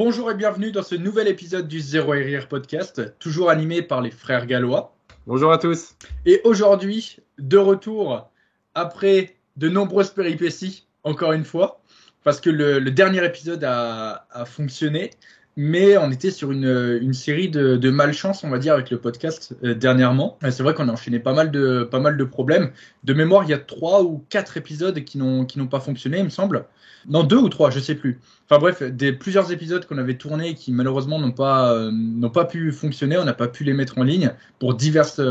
Bonjour et bienvenue dans ce nouvel épisode du Zéro RR Podcast, toujours animé par les frères gallois. Bonjour à tous. Et aujourd'hui, de retour après de nombreuses péripéties, encore une fois, parce que le dernier épisode a fonctionné, mais on était sur une série de malchance, on va dire, avec le podcast dernièrement. Et c'est vrai qu'on a enchaîné pas mal de problèmes. De mémoire, il y a 3 ou 4 épisodes qui n'ont pas fonctionné, il me semble. Non, 2 ou 3, je sais plus. Enfin bref, plusieurs épisodes qu'on avait tournés qui malheureusement n'ont pas pu fonctionner, on n'a pas pu les mettre en ligne pour diverses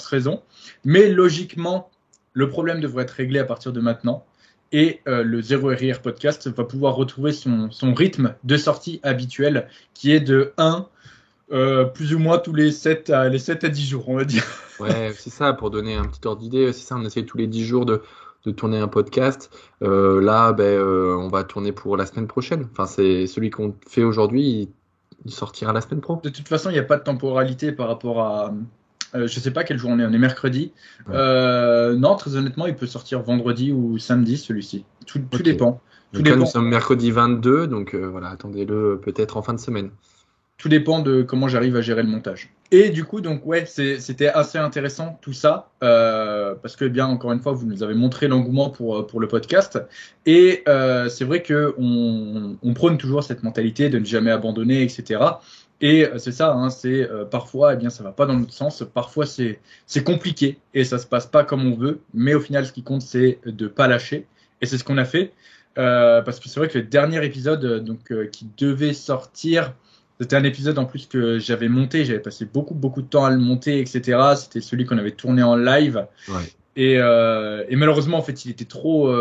raisons. Mais logiquement, le problème devrait être réglé à partir de maintenant. Et le Zéro RR Podcast va pouvoir retrouver son rythme de sortie habituel qui est de 1, plus ou moins tous les 7 à 10 jours, on va dire. Ouais, c'est ça, pour donner un petit ordre d'idée, c'est ça, on essaie tous les 10 jours de tourner un podcast. Là, on va tourner pour la semaine prochaine. Enfin, c'est celui qu'on fait aujourd'hui, il sortira la semaine pro. De toute façon, il n'y a pas de temporalité par rapport à... je sais pas quel jour on est mercredi. Ouais. Non, très honnêtement, il peut sortir vendredi ou samedi, celui-ci. Tout Ok. dépend. Tout Donc là, nous dépend. sommes mercredi 22, donc voilà, attendez-le peut-être en fin de semaine. Tout dépend de comment j'arrive à gérer le montage. Et du coup, donc ouais, c'était assez intéressant tout ça, parce que bien encore une fois, vous nous avez montré l'engouement pour le podcast. Et c'est vrai que on prône toujours cette mentalité de ne jamais abandonner, etc. Et c'est ça, hein, c'est parfois, eh bien, ça va pas dans notre sens. Parfois, c'est compliqué et ça se passe pas comme on veut. Mais au final, ce qui compte, c'est de pas lâcher. Et c'est ce qu'on a fait, parce que c'est vrai que le dernier épisode, qui devait sortir. C'était un épisode en plus que j'avais monté, j'avais passé beaucoup de temps à le monter, etc. C'était celui qu'on avait tourné en live. Ouais. Et malheureusement, en fait, il était trop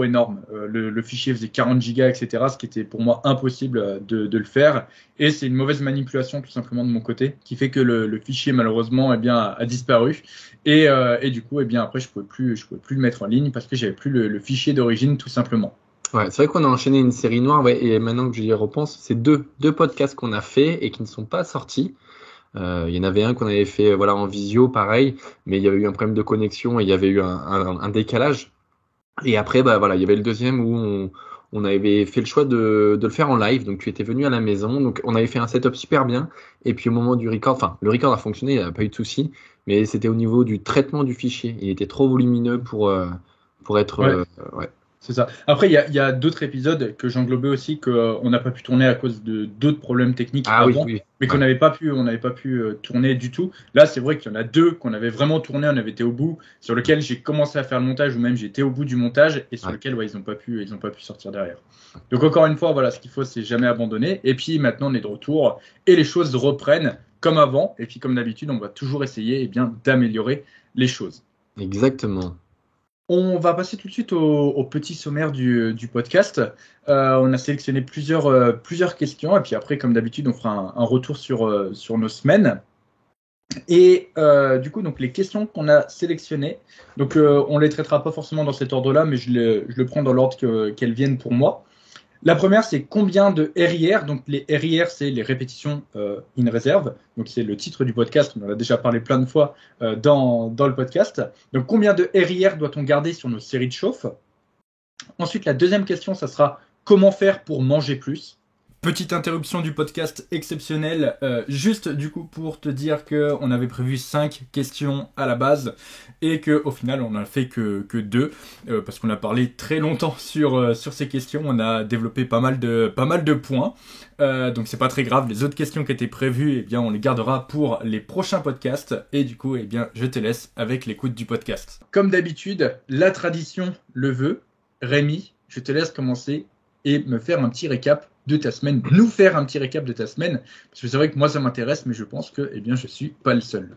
énorme. Le fichier faisait 40 gigas, etc. Ce qui était pour moi impossible de le faire. Et c'est une mauvaise manipulation tout simplement de mon côté, qui fait que le fichier malheureusement, a disparu. Et du coup, après, je pouvais plus le mettre en ligne parce que j'avais plus le fichier d'origine tout simplement. Ouais, c'est vrai qu'on a enchaîné une série noire, ouais, et maintenant que j'y repense, c'est deux podcasts qu'on a fait et qui ne sont pas sortis. Il y en avait un qu'on avait fait voilà, en visio, pareil, mais il y avait eu un problème de connexion et il y avait eu un décalage. Et après, voilà, il y avait le deuxième où on avait fait le choix de le faire en live. Donc, tu étais venu à la maison. Donc, on avait fait un setup super bien. Et puis, au moment du record, enfin, le record a fonctionné, il n'y a pas eu de souci. Mais c'était au niveau du traitement du fichier. Il était trop volumineux pour être. Ouais. Ouais. C'est ça. Après, il y a d'autres épisodes que j'englobais aussi qu'on n'a pas pu tourner à cause de d'autres problèmes techniques Ah oui, avant, oui. mais qu'on Ouais. n'avait pas pu tourner du tout. Là, c'est vrai qu'il y en a 2 qu'on avait vraiment tourné, on avait été au bout, sur lequel j'ai commencé à faire le montage ou même j'ai été au bout du montage et sur Ouais. lequel ils n'ont pas pu sortir derrière. Donc encore une fois, voilà, ce qu'il faut, c'est jamais abandonner. Et puis maintenant, on est de retour et les choses reprennent comme avant. Et puis comme d'habitude, on va toujours essayer d'améliorer les choses. Exactement. On va passer tout de suite au petit sommaire du podcast. On a sélectionné plusieurs questions et puis après, comme d'habitude, on fera un retour sur nos semaines. Et du coup, donc les questions qu'on a sélectionnées, donc on les traitera pas forcément dans cet ordre-là, mais je le prends dans l'ordre qu'elles viennent pour moi. La première, c'est combien de RIR? Donc les RIR, c'est les répétitions in reserve. Donc c'est le titre du podcast. On en a déjà parlé plein de fois dans le podcast. Donc combien de RIR doit-on garder sur nos séries de chauffe? Ensuite, la deuxième question, ça sera comment faire pour manger plus? Petite interruption du podcast exceptionnelle, juste du coup pour te dire qu'on avait prévu 5 questions à la base et qu'au final on n'a fait que 2 parce qu'on a parlé très longtemps sur ces questions, on a développé pas mal de points, donc c'est pas très grave, les autres questions qui étaient prévues, eh bien, on les gardera pour les prochains podcasts et du coup eh bien, je te laisse avec l'écoute du podcast. Comme d'habitude, la tradition le veut, Rémi, je te laisse commencer et me faire un petit récap de ta semaine, nous faire un petit récap de ta semaine, parce que c'est vrai que moi ça m'intéresse, mais je pense que je suis pas le seul.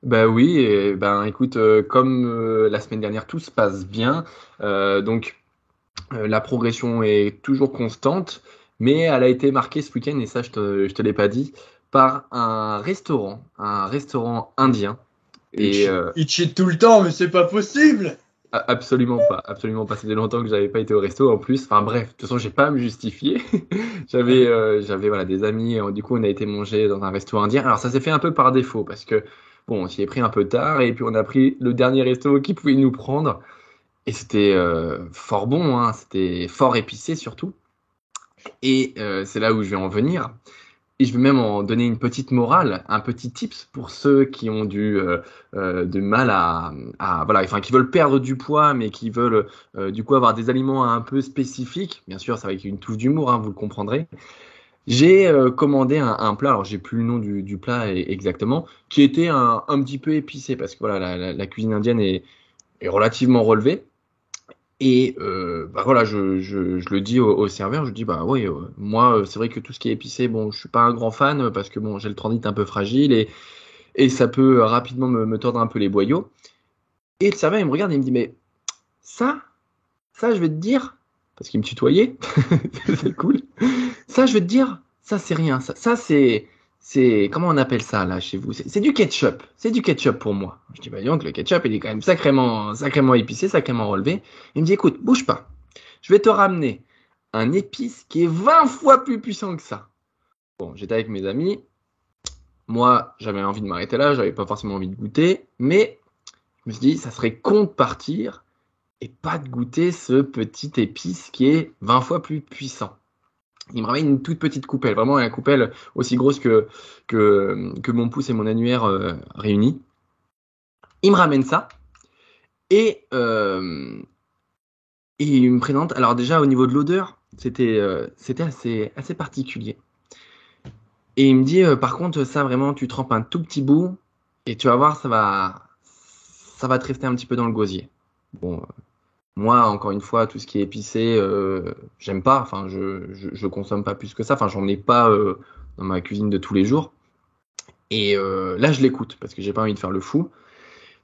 Bah oui, et ben écoute, comme la semaine dernière, tout se passe bien. La progression est toujours constante, mais elle a été marquée ce week-end, et ça je te l'ai pas dit, par un restaurant indien. Et Il cheat tout le temps, mais c'est pas possible. absolument pas, absolument pas. Ça faisait longtemps que j'avais pas été au resto en plus. Enfin bref, de toute façon, j'ai pas à me justifier. J'avais voilà des amis. Du coup, on a été manger dans un resto indien. Alors ça s'est fait un peu par défaut parce que bon, on s'y est pris un peu tard et puis on a pris le dernier resto qui pouvait nous prendre et c'était fort bon, hein. C'était fort épicé surtout. Et c'est là où je vais en venir. Et je vais même en donner une petite morale, un petit tips pour ceux qui ont du mal voilà, enfin, qui veulent perdre du poids, mais qui veulent du coup avoir des aliments un peu spécifiques. Bien sûr, c'est avec une touche d'humour, hein, vous le comprendrez. J'ai commandé un plat, alors j'ai plus le nom du plat exactement, qui était un petit peu épicé parce que voilà, la cuisine indienne est relativement relevée. Et bah voilà, je le dis au serveur, je dis bah oui, moi c'est vrai que tout ce qui est épicé, bon, je suis pas un grand fan parce que bon, j'ai le transit un peu fragile et ça peut rapidement me tordre un peu les boyaux. Et le serveur il me regarde et il me dit mais ça, ça je vais te dire, parce qu'il me tutoyait, c'est cool. Ça je vais te dire, ça c'est rien, ça c'est comment on appelle ça là chez vous? C'est du ketchup, c'est du ketchup pour moi. Je dis bah dis donc le ketchup il est quand même sacrément épicé, sacrément relevé. Il me dit écoute, bouge pas. Je vais te ramener un épice qui est 20 fois plus puissant que ça. Bon, j'étais avec mes amis. Moi, j'avais envie de m'arrêter là, j'avais pas forcément envie de goûter, mais je me suis dit, ça serait con de partir et pas de goûter ce petit épice qui est 20 fois plus puissant. Il me ramène une toute petite coupelle, vraiment une coupelle aussi grosse que mon pouce et mon annulaire réunis. Il me ramène ça et, euh, et il me présente. Alors déjà au niveau de l'odeur, c'était assez particulier. Et il me dit, par contre, ça vraiment, tu trempes un tout petit bout et tu vas voir, ça va te rester un petit peu dans le gosier. Bon, moi, encore une fois, tout ce qui est épicé, j'aime pas. Enfin, je consomme pas plus que ça. Enfin, j'en ai pas dans ma cuisine de tous les jours. Et là, je l'écoute parce que j'ai pas envie de faire le fou.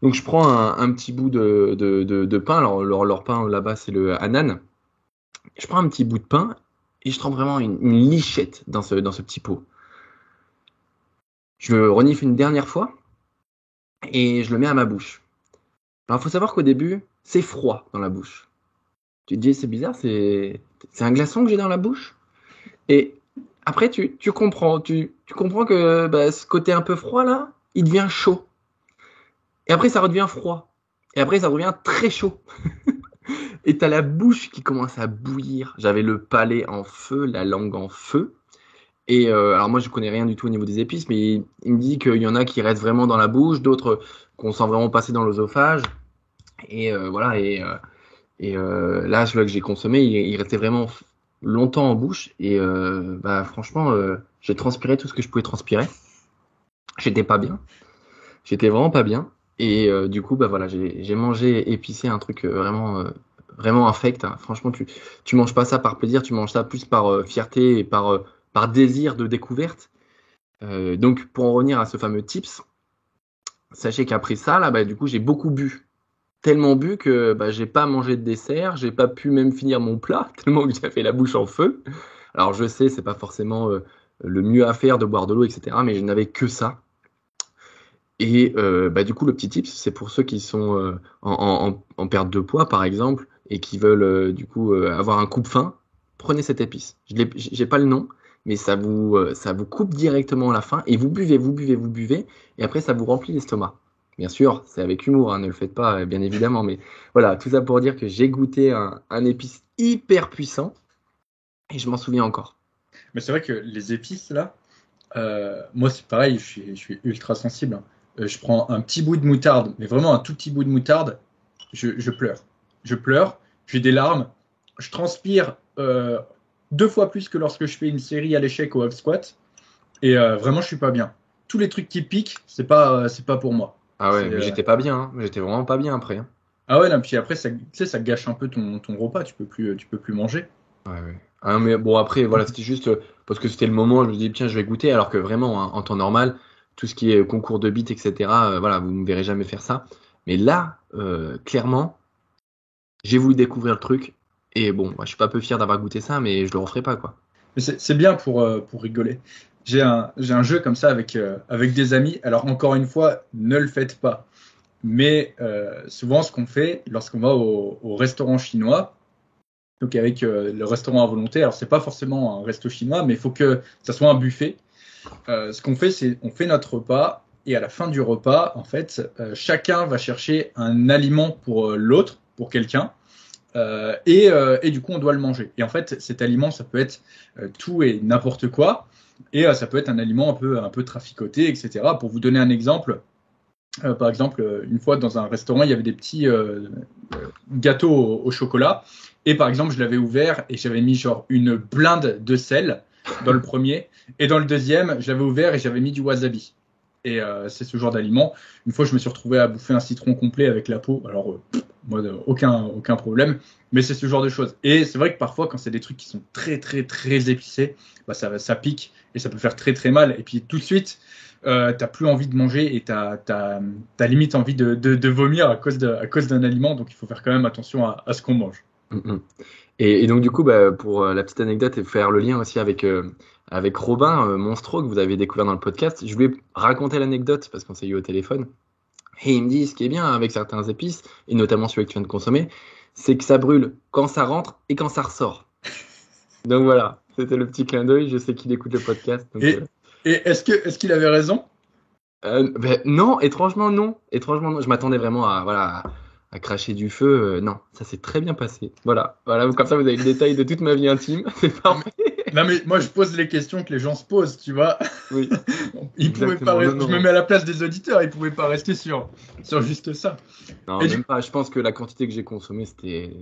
Donc, je prends un petit bout de pain. Alors, leur pain là-bas, c'est le hanan. Je prends un petit bout de pain et je trempe vraiment une lichette dans ce petit pot. Je renifle une dernière fois et je le mets à ma bouche. Alors, il faut savoir qu'au début, c'est froid dans la bouche. Tu te dis, c'est bizarre, c'est un glaçon que j'ai dans la bouche. Et après, tu comprends, tu comprends que bah, ce côté un peu froid là, il devient chaud. Et après, ça redevient froid. Et après, ça revient très chaud. Et t'as la bouche qui commence à bouillir. J'avais le palais en feu, la langue en feu. Et alors moi, je connais rien du tout au niveau des épices, mais il me dit qu'il y en a qui restent vraiment dans la bouche, d'autres qu'on sent vraiment passer dans l'œsophage. Et voilà. Là, celui que j'ai consommé, il restait vraiment longtemps en bouche. Et bah franchement, j'ai transpiré tout ce que je pouvais transpirer. J'étais pas bien. J'étais vraiment pas bien. Et du coup, bah voilà, j'ai mangé épicé un truc vraiment infect, hein. Franchement, tu manges pas ça par plaisir, tu manges ça plus par fierté et par désir de découverte. Donc, pour en revenir à ce fameux tips, sachez qu'après ça, là, bah, du coup, j'ai beaucoup bu. Tellement bu que bah, j'ai pas mangé de dessert, j'ai pas pu même finir mon plat, tellement que j'avais la bouche en feu. Alors, je sais, c'est pas forcément le mieux à faire de boire de l'eau, etc., mais je n'avais que ça. Et bah, du coup, le petit tips, c'est pour ceux qui sont en perte de poids, par exemple, et qui veulent du coup avoir un coupe-faim, prenez cette épice. J'ai pas le nom, mais ça vous coupe directement à la faim, et vous buvez, vous buvez, vous buvez, et après, ça vous remplit l'estomac. Bien sûr, c'est avec humour, hein, ne le faites pas, bien évidemment, mais voilà, tout ça pour dire que j'ai goûté un épice hyper puissant, et je m'en souviens encore. Mais c'est vrai que les épices, là, moi, c'est pareil, je suis ultra sensible, hein. Je prends un petit bout de moutarde, mais vraiment un tout petit bout de moutarde, je pleure. Je pleure, j'ai des larmes, je transpire 2 fois plus que lorsque je fais une série à l'échec au half squat, et vraiment, je suis pas bien. Tous les trucs qui piquent, c'est pas pour moi. Ah ouais, C'est, mais j'étais pas bien, hein. J'étais vraiment pas bien après, hein. Ah ouais, non, puis après, ça, tu sais, ça gâche un peu ton repas, tu peux plus manger. Ouais, ouais. Ah, mais bon, après, voilà, c'était juste parce que c'était le moment, je me dis, tiens, je vais goûter, alors que vraiment, hein, en temps normal, tout ce qui est concours de beat, etc., voilà, vous ne me verrez jamais faire ça. Mais là, clairement, j'ai voulu découvrir le truc, et bon, moi, je suis pas peu fier d'avoir goûté ça, mais je le referai pas, quoi. Mais c'est bien pour rigoler. J'ai un jeu comme ça avec des amis. Alors, encore une fois, ne le faites pas. Mais souvent, ce qu'on fait lorsqu'on va au restaurant chinois, donc avec le restaurant à volonté, alors c'est pas forcément un resto chinois, mais il faut que ça soit un buffet. Ce qu'on fait, c'est on fait notre repas et à la fin du repas, en fait, chacun va chercher un aliment pour l'autre, pour quelqu'un. et du coup, on doit le manger. Et en fait, cet aliment, ça peut être tout et n'importe quoi. Et ça peut être un aliment un peu traficoté, etc. Pour vous donner un exemple, par exemple, une fois dans un restaurant, il y avait des petits gâteaux au chocolat. Et par exemple, je l'avais ouvert et j'avais mis genre une blinde de sel dans le premier. Et dans le deuxième, je l'avais ouvert et j'avais mis du wasabi. Et c'est ce genre d'aliment. Une fois, je me suis retrouvé à bouffer un citron complet avec la peau. Alors, moi, aucun problème. Mais c'est ce genre de choses. Et c'est vrai que parfois, quand c'est des trucs qui sont très, très, très épicés, bah, ça pique et ça peut faire très, très mal. Et puis, tout de suite, t'as plus envie de manger et t'as limite envie de vomir à cause d'un aliment. Donc, il faut faire quand même attention à ce qu'on mange. Mm. Et donc du coup, pour la petite anecdote et faire le lien aussi avec Robin Monstro que vous avez découvert dans le podcast, je voulais raconter l'anecdote parce qu'on s'est eu au téléphone. Et il me dit, ce qui est bien avec certains épices, et notamment celui que tu viens de consommer, c'est que ça brûle quand ça rentre et quand ça ressort. Donc voilà, c'était le petit clin d'œil. Je sais qu'il écoute le podcast. Donc, Et est-ce qu'il avait raison? non, étrangement non. Étrangement non. Je m'attendais vraiment à cracher du feu. Non, ça s'est très bien passé. Voilà, comme ça vous avez le détail de toute ma vie intime. C'est parfait. Non, mais moi, je pose les questions que les gens se posent, tu vois. Oui. Ils pouvaient pas Exactement. Je me mets à la place des auditeurs, ils pouvaient pas rester sur juste ça. Non, Et même pas. Je pense que la quantité que j'ai consommée, c'était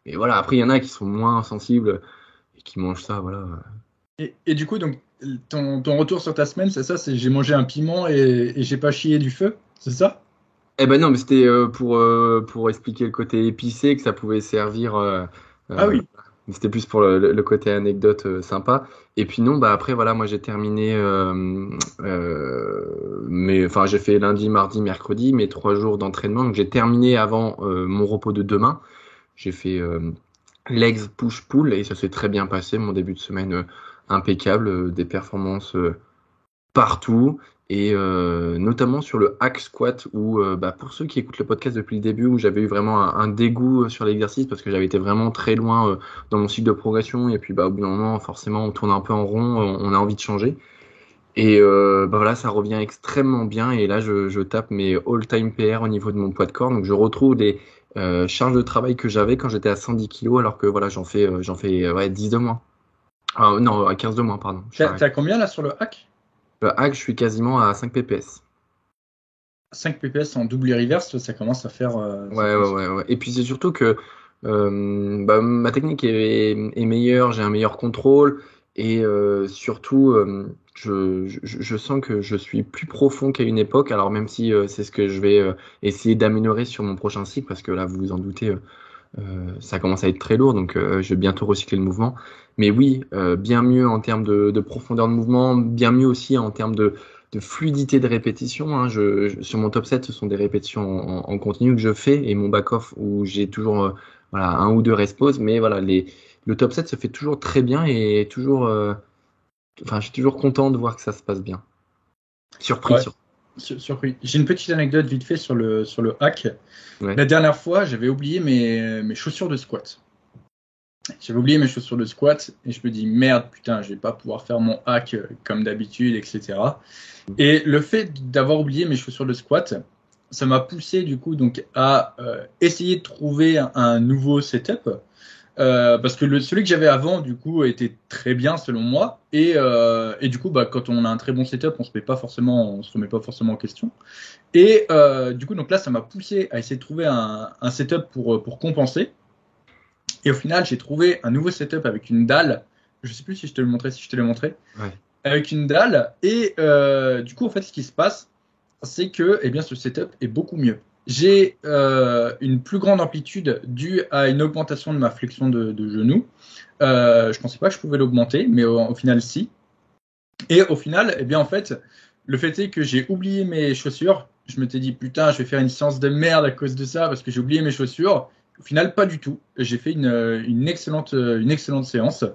Mais voilà, après, il y en a qui sont moins sensibles et qui mangent ça, voilà. et du coup, donc, ton retour sur ta semaine, c'est ça, c'est j'ai mangé un piment et j'ai pas chié du feu, c'est ça? Eh ben non, mais c'était pour expliquer le côté épicé que ça pouvait servir. Ah Euh, oui. C'était plus pour le côté anecdote sympa. Et puis non, après voilà, moi j'ai terminé, enfin j'ai fait lundi, mardi, mercredi, mes 3 jours d'entraînement. Donc j'ai terminé avant mon repos de demain. J'ai fait legs, push, pull et ça s'est très bien passé. Mon début de semaine impeccable, des performances partout et notamment sur le hack squat où pour ceux qui écoutent le podcast depuis le début où j'avais eu vraiment un dégoût sur l'exercice parce que j'avais été vraiment très loin dans mon cycle de progression et puis au bout d'un moment forcément on tourne un peu en rond, on a envie de changer et voilà ça revient extrêmement bien et là je tape mes all-time PR au niveau de mon poids de corps donc je retrouve les charges de travail que j'avais quand j'étais à 110 kg alors que voilà j'en fais 10 de moins. Non, 15 de moins, pardon. T'as combien là sur le hack? Le hack, je suis quasiment à 5 ppс. 5 ppс en double et reverse, ça commence à faire. Ouais. Et puis c'est surtout que ma technique est meilleure, j'ai un meilleur contrôle et surtout je sens que je suis plus profond qu'à une époque. Alors même si c'est ce que je vais essayer d'améliorer sur mon prochain cycle parce que là vous vous en doutez. Ça commence à être très lourd, donc je vais bientôt recycler le mouvement. Mais oui, bien mieux en termes de profondeur de mouvement, bien mieux aussi en termes de fluidité de répétition. Hein. Sur mon top 7, ce sont des répétitions en continu que je fais et mon back-off où j'ai toujours 1 ou 2 resposes. Mais voilà, le top 7 se fait toujours très bien et toujours, je suis toujours content de voir que ça se passe bien. Surpris. Ouais. Surpris. J'ai une petite anecdote vite fait sur le hack. Ouais. La dernière fois, j'avais oublié mes chaussures de squat. J'avais oublié mes chaussures de squat et je me dis merde, putain, je vais pas pouvoir faire mon hack comme d'habitude, etc. Et le fait d'avoir oublié mes chaussures de squat, ça m'a poussé du coup donc à essayer de trouver un nouveau setup. Parce que celui que j'avais avant, du coup, était très bien selon moi. Et du coup, quand on a un très bon setup, on se remet pas forcément en question. Et du coup, donc là, ça m'a poussé à essayer de trouver un setup pour compenser. Et au final, j'ai trouvé un nouveau setup avec une dalle. Je sais plus si je te le montrais, si je te l'ai montré. Ouais. Avec une dalle. Et du coup, en fait, ce qui se passe, c'est que eh bien, ce setup est beaucoup mieux. J'ai une plus grande amplitude due à une augmentation de ma flexion de genou. Je pensais pas que je pouvais l'augmenter, mais au final, si. Et au final, eh bien, en fait, le fait est que j'ai oublié mes chaussures. Je m'étais dit, putain, je vais faire une séance de merde à cause de ça parce que j'ai oublié mes chaussures. Au final, pas du tout. J'ai fait une excellente séance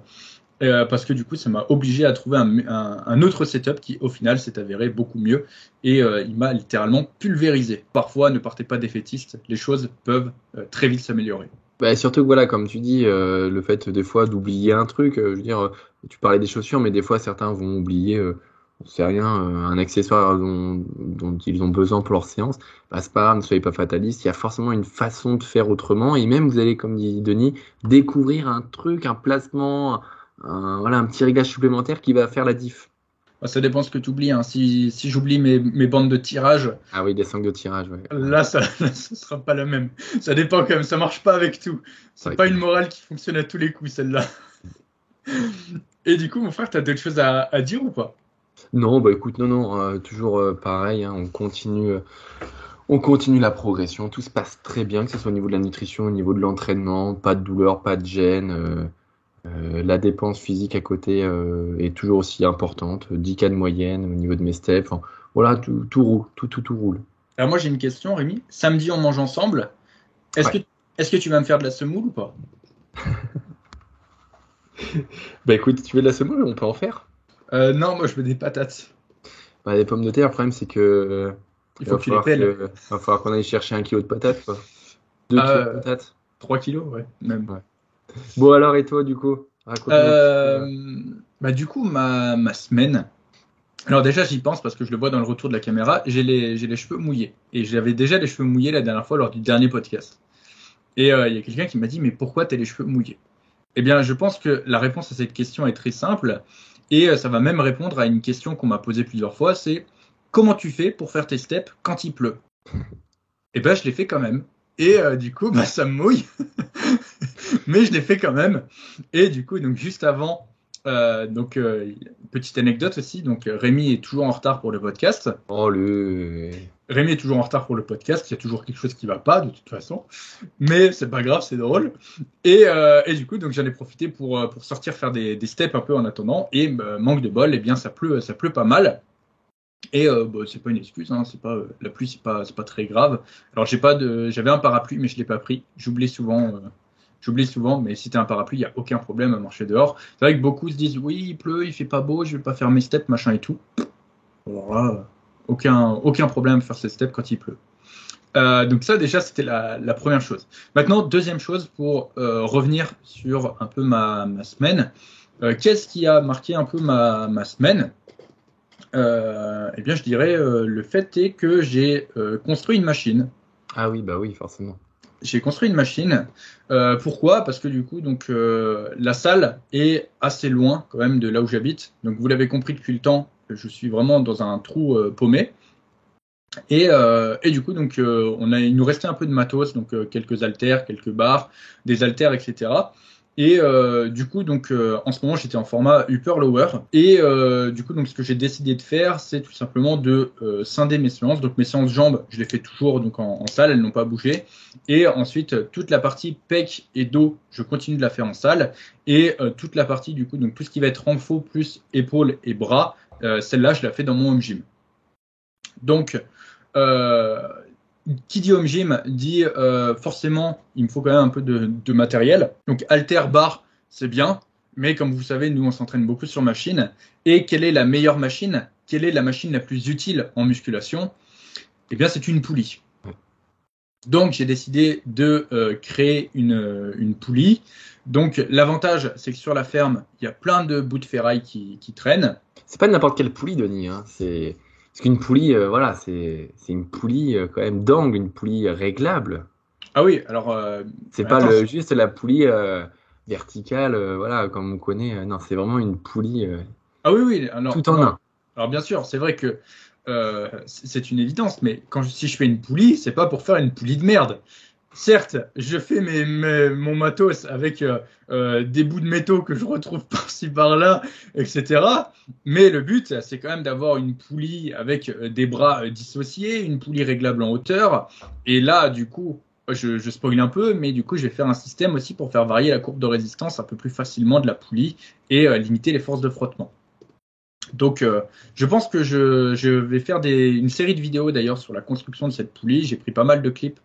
parce que du coup, ça m'a obligé à trouver un autre setup qui, au final, s'est avéré beaucoup mieux et il m'a littéralement pulvérisé. Parfois, ne partez pas défaitiste, les choses peuvent très vite s'améliorer. Surtout que voilà, comme tu dis, le fait des fois d'oublier un truc, je veux dire, tu parlais des chaussures, mais des fois certains vont oublier c'est rien, un accessoire dont ils ont besoin pour leur séance, bah, c'est pas grave, ne soyez pas fataliste. Il y a forcément une façon de faire autrement. Et même, vous allez, comme dit Denis, découvrir un truc, un placement, voilà, un petit réglage supplémentaire qui va faire la diff. Bah, ça dépend ce que tu oublies. Hein. Si j'oublie mes bandes de tirage, Ah oui, des sangles de tirage, ouais. là, là, ça sera pas la même. Ça dépend quand même, ça marche pas avec tout. C'est C'est vrai pas que- une morale qui fonctionne à tous les coups, celle-là. Et du coup, mon frère, t'as d'autres choses à dire ou pas? Non, bah écoute, non, toujours pareil, hein, on continue la progression, tout se passe très bien, que ce soit au niveau de la nutrition, au niveau de l'entraînement, pas de douleur, pas de gêne. La dépense physique à côté est toujours aussi importante, 10 K de moyenne au niveau de mes steps. Enfin, voilà, tout roule, tout roule. Alors moi, j'ai une question, Rémi. Samedi, on mange ensemble. Est-ce que, Ouais. est-ce que tu vas me faire de la semoule ou pas? Bah écoute, tu veux de la semoule, on peut en faire. Non, moi, je veux des patates. Bah, les pommes de terre, le problème c'est que Il faut que tu les pelles. va falloir qu'on aille chercher 1 kilo de patates, quoi. 2 kilos de Euh, patates. 3 kilos, ouais, même. Ouais. Bon alors, et toi du coup? Raconte-nous un petit peu. Bah, du coup, ma semaine. Alors déjà, j'y pense parce que je le vois dans le retour de la caméra. J'ai les cheveux mouillés. Et j'avais déjà les cheveux mouillés la dernière fois lors du dernier podcast. Et il y a quelqu'un qui m'a dit, mais pourquoi t'as les cheveux mouillés? Eh bien, je pense que la réponse à cette question est très simple. Et ça va même répondre à une question qu'on m'a posée plusieurs fois, c'est comment tu fais pour faire tes steps quand il pleut? Eh ben, je l'ai fait quand même. Et du coup, bah, ça me mouille. Mais je l'ai fait quand même. Et du coup, donc juste avant, petite anecdote aussi. Donc, Rémi est toujours en retard pour le podcast. Oh le. Rémi est toujours en retard pour le podcast. Il y a toujours quelque chose qui va pas, de toute façon. Mais c'est pas grave, c'est drôle. Et du coup, donc j'en ai profité pour sortir faire des steps un peu en attendant. Et manque de bol, eh bien, ça pleut pas mal. Et bah, c'est pas une excuse, hein, c'est pas la pluie, c'est pas très grave. Alors j'avais un parapluie, mais je l'ai pas pris. J'oublie souvent, mais si t'as un parapluie, il y a aucun problème à marcher dehors. C'est vrai que beaucoup se disent oui, il pleut, il fait pas beau, je vais pas faire mes steps, machin et tout. Alors là, aucun problème à faire ces steps quand il pleut. Donc ça déjà c'était la première chose. Maintenant deuxième chose pour revenir sur un peu ma semaine. Qu'est-ce qui a marqué un peu ma semaine? Eh bien, je dirais le fait est que j'ai construit une machine. Ah oui, bah oui, forcément. J'ai construit une machine. Pourquoi? Parce que du coup, donc la salle est assez loin quand même de là où j'habite. Donc vous l'avez compris depuis le temps, je suis vraiment dans un trou paumé. Et du coup, donc il nous restait un peu de matos, donc quelques haltères, quelques barres, des haltères, etc. Et du coup, donc en ce moment, j'étais en format upper lower. Et du coup, donc ce que j'ai décidé de faire, c'est tout simplement de scinder mes séances. Donc mes séances jambes, je les fais toujours donc en salle, elles n'ont pas bougé. Et ensuite, toute la partie pec et dos, je continue de la faire en salle. Et toute la partie du coup, donc tout ce qui va être renfo plus épaules et bras, celle-là, je la fais dans mon home gym. Donc euh, qui dit home gym dit forcément il me faut quand même un peu de matériel. Donc halter bar c'est bien, mais comme vous savez nous on s'entraîne beaucoup sur machine. Et quelle est la meilleure machine? Quelle est la machine la plus utile en musculation? Eh bien c'est une poulie. Donc j'ai décidé de créer une poulie. Donc l'avantage c'est que sur la ferme il y a plein de bouts de ferraille qui traînent. C'est pas n'importe quelle poulie, Denis, hein. C'est parce qu'une poulie, voilà, c'est une poulie quand même d'angle, une poulie réglable. Ah oui, alors C'est pas attends, juste la poulie verticale, voilà, comme on connaît. Non, c'est vraiment une poulie ah oui, oui, alors, tout en non. un. Alors bien sûr, c'est vrai que c'est une évidence, mais si je fais une poulie, c'est pas pour faire une poulie de merde. Certes, je fais mon matos avec des bouts de métaux que je retrouve par-ci par-là, etc. Mais le but, c'est quand même d'avoir une poulie avec des bras dissociés, une poulie réglable en hauteur. Et là, du coup, je spoil un peu, mais du coup, je vais faire un système aussi pour faire varier la courbe de résistance un peu plus facilement de la poulie et limiter les forces de frottement. Donc, je pense que je vais faire une série de vidéos d'ailleurs sur la construction de cette poulie. J'ai pris pas mal de clips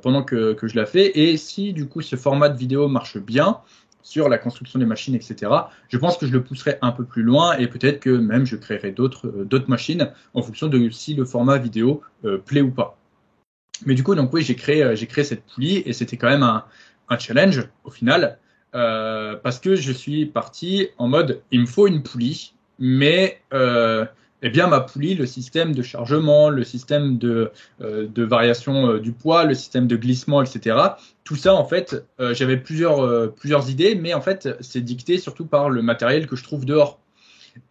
pendant que je la fais. Et si du coup ce format de vidéo marche bien sur la construction des machines, etc., je pense que je le pousserai un peu plus loin et peut-être que même je créerai d'autres machines en fonction de si le format vidéo plaît ou pas. Mais du coup, donc oui, j'ai créé cette poulie et c'était quand même un challenge au final parce que je suis parti en mode il me faut une poulie mais eh bien ma poulie, le système de chargement, le système de variation du poids, le système de glissement, etc. Tout ça, en fait, j'avais plusieurs idées, mais en fait, c'est dicté surtout par le matériel que je trouve dehors.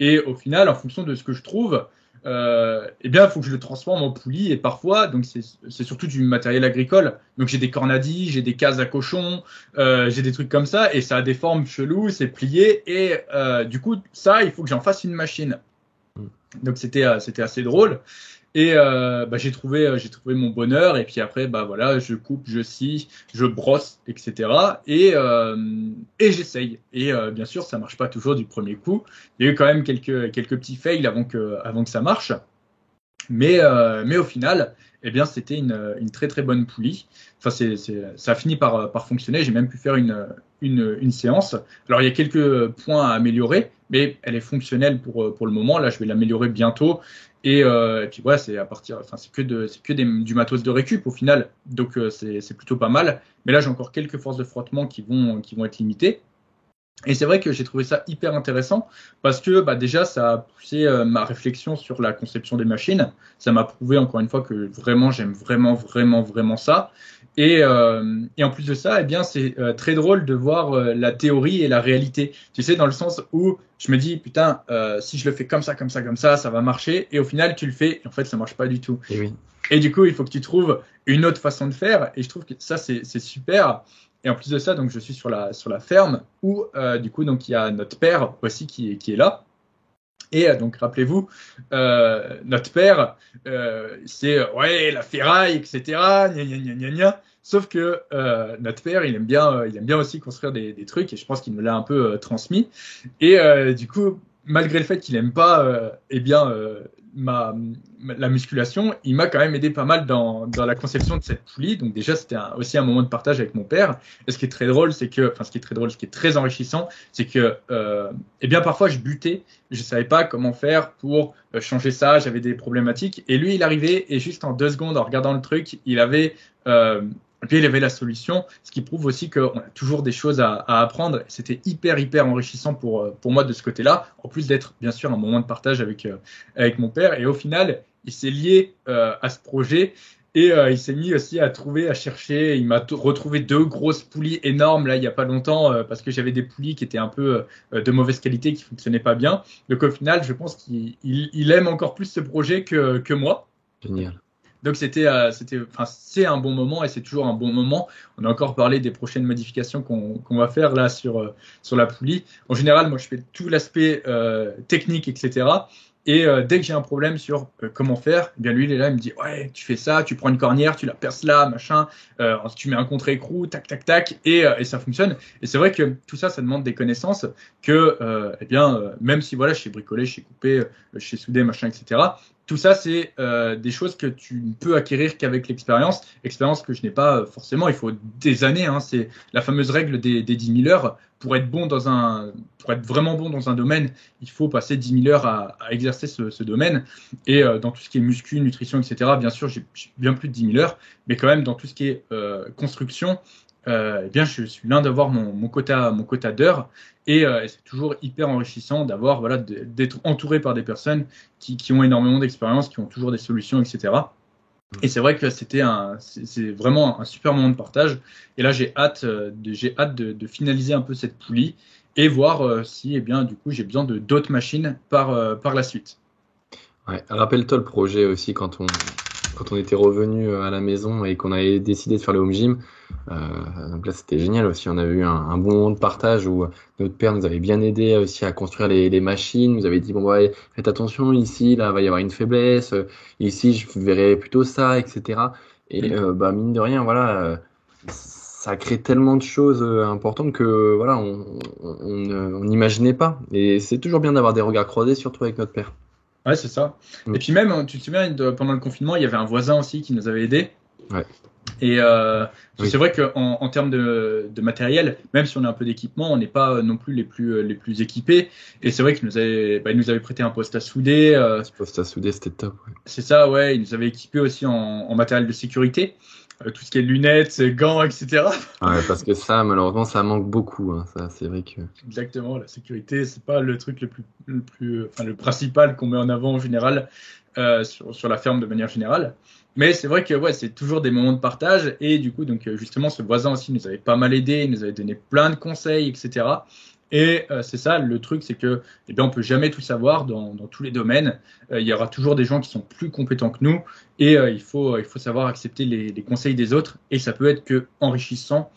Et au final, en fonction de ce que je trouve, eh bien, il faut que je le transforme en poulie. Et parfois, donc c'est surtout du matériel agricole. Donc j'ai des cornadis, j'ai des cases à cochons, j'ai des trucs comme ça, et ça a des formes cheloues, c'est plié. Et du coup, ça, il faut que j'en fasse une machine. Donc c'était assez drôle. Et j'ai trouvé mon bonheur. Et puis après, bah voilà, je coupe, je scie, je brosse, etc. Et j'essaye. Et bien sûr, ça marche pas toujours du premier coup. Il y a eu quand même quelques petits fails avant que ça marche. Mais au final, eh bien, c'était une très très bonne poulie. Enfin, ça a fini par fonctionner. J'ai même pu faire une séance. Alors, il y a quelques points à améliorer, mais elle est fonctionnelle pour le moment. Là, je vais l'améliorer bientôt. Et puis voilà, c'est à partir, enfin, du matos de récup au final. Donc, c'est plutôt pas mal. Mais là, j'ai encore quelques forces de frottement qui vont être limitées. Et c'est vrai que j'ai trouvé ça hyper intéressant parce que bah, déjà, ça a poussé ma réflexion sur la conception des machines. Ça m'a prouvé encore une fois que vraiment, j'aime vraiment ça. Et en plus de ça, eh bien, c'est très drôle de voir la théorie et la réalité. Tu sais, dans le sens où je me dis, putain, si je le fais comme ça, ça va marcher. Et au final, tu le fais, et en fait, ça marche pas du tout. Et oui. Et du coup, il faut que tu trouves une autre façon de faire. Et je trouve que ça, c'est super. Et en plus de ça, donc je suis sur la ferme où du coup donc il y a notre père aussi qui est là. Et donc rappelez-vous, notre père, c'est ouais la ferraille, etc. Gna, gna, gna, gna, gna. Sauf que notre père, il aime bien aussi construire des trucs et je pense qu'il me l'a un peu transmis. Et du coup, malgré le fait qu'il aime pas, eh bien la musculation, il m'a quand même aidé pas mal dans la conception de cette poulie. Donc déjà, c'était aussi un moment de partage avec mon père. Et ce qui est très drôle, ce qui est très enrichissant, c'est que, eh bien, parfois, je butais. Je savais pas comment faire pour changer ça. J'avais des problématiques. Et lui, il arrivait et juste en 2 secondes, en regardant le truc, et puis il avait la solution, ce qui prouve aussi qu'on a toujours des choses à apprendre. C'était hyper enrichissant pour moi de ce côté-là, en plus d'être bien sûr un moment de partage avec mon père. Et au final, il s'est lié à ce projet et il s'est mis aussi à chercher. Il m'a retrouvé 2 grosses poulies énormes là il y a pas longtemps parce que j'avais des poulies qui étaient un peu de mauvaise qualité, qui fonctionnaient pas bien. Donc au final, je pense qu'il aime encore plus ce projet que moi. Génial. Donc c'est un bon moment et c'est toujours un bon moment. On a encore parlé des prochaines modifications qu'on va faire là sur la poulie. En général, moi je fais tout l'aspect technique, etc. Et dès que j'ai un problème sur comment faire, eh bien lui il est là, il me dit ouais tu fais ça, tu prends une cornière, tu la perces là, machin, tu mets un contre-écrou, tac tac tac, et ça fonctionne. Et c'est vrai que tout ça, ça demande des connaissances que eh bien même si voilà je sais bricoler, je sais couper, je sais souder, machin, etc. Tout ça, c'est des choses que tu ne peux acquérir qu'avec l'expérience. Expérience que je n'ai pas forcément. Il faut des années. Hein. C'est la fameuse règle des 10 000 heures. Pour être vraiment bon dans un domaine, il faut passer 10 000 heures à exercer ce domaine. Et dans tout ce qui est muscu, nutrition, etc., bien sûr, j'ai bien plus de 10 000 heures. Mais quand même, dans tout ce qui est construction, eh bien, je suis loin d'avoir mon quota d'heures. Et c'est toujours hyper enrichissant d'avoir d'être entouré par des personnes qui ont énormément d'expérience, qui ont toujours des solutions, etc. Et c'est vrai que c'est vraiment un super moment de partage. Et là, j'ai hâte de finaliser un peu cette poulie et voir si, eh bien, du coup, j'ai besoin de d'autres machines par la suite. Ouais, rappelle-toi le projet aussi quand on était revenu à la maison et qu'on avait décidé de faire le home gym. Donc là, c'était génial aussi. On avait eu un bon moment de partage où notre père nous avait bien aidé aussi à construire les machines. Nous avait dit, bon, ouais, faites attention ici, là, va y avoir une faiblesse. Ici, je verrai plutôt ça, etc. Et bah, mine de rien, voilà, ça crée tellement de choses importantes que voilà, on n'imaginait pas. Et c'est toujours bien d'avoir des regards croisés, surtout avec notre père. Ouais, c'est ça. Et puis même, tu te souviens, pendant le confinement, il y avait un voisin aussi qui nous avait aidés. Ouais. Et Oui. c'est vrai qu'en termes de matériel, même si on a un peu d'équipement, on n'est pas non plus les plus équipés. Et c'est vrai qu'il il nous avait prêté un poste à souder. Ce poste à souder, c'était top. Ouais. C'est ça, ouais. Il nous avait équipé aussi en matériel de sécurité. tout ce qui est lunettes, gants, etc. Ouais, parce que ça, malheureusement, ça manque beaucoup. Hein. Ça, c'est vrai que. Exactement, la sécurité, c'est pas le truc le principal qu'on met en avant en général sur la ferme de manière générale. Mais c'est vrai que ouais, c'est toujours des moments de partage et du coup, donc justement, ce voisin aussi nous avait pas mal aidé, il nous avait donné plein de conseils, etc. Et c'est ça, le truc, c'est que eh bien, on peut jamais tout savoir dans tous les domaines. Il y aura toujours des gens qui sont plus compétents que nous et il faut savoir accepter les conseils des autres et ça peut être que enrichissant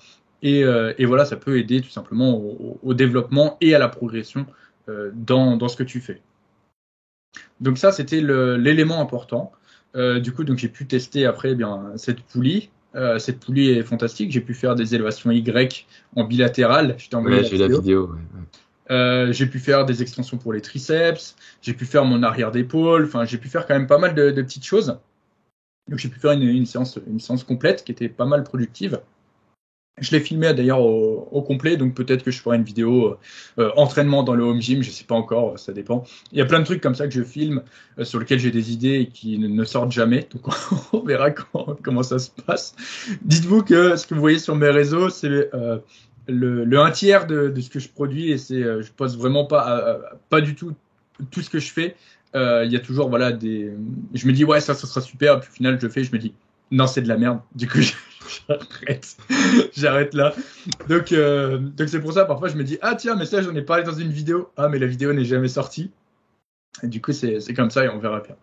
et voilà, ça peut aider tout simplement au développement et à la progression dans ce que tu fais. Donc ça, c'était l'élément important. Du coup, donc j'ai pu tester après bien cette poulie. Cette poulie est fantastique. J'ai pu faire des élévations Y en bilatéral. Je t'ai envoyé Ouais, la j'ai eu la vidéo. vidéo. Ouais. J'ai pu faire des extensions pour les triceps. J'ai pu faire mon arrière d'épaule. Enfin, j'ai pu faire quand même pas mal de petites choses. Donc j'ai pu faire une séance complète qui était pas mal productive. Je l'ai filmé d'ailleurs au complet, donc peut-être que je ferai une vidéo entraînement dans le home gym, je sais pas encore, ça dépend. Il y a plein de trucs comme ça que je filme, sur lesquels j'ai des idées et qui ne sortent jamais, donc on verra comment ça se passe. Dites-vous que ce que vous voyez sur mes réseaux, c'est le un tiers de ce que je produis et je poste vraiment pas du tout ce que je fais. Il y a toujours voilà je me dis ouais ça sera super, puis au final je le fais, je me dis non c'est de la merde, du coup j'arrête là. Donc c'est pour ça, parfois je me dis, ah tiens, mais ça j'en ai parlé dans une vidéo. Ah, mais la vidéo n'est jamais sortie. Et du coup, c'est comme ça et on verra bien.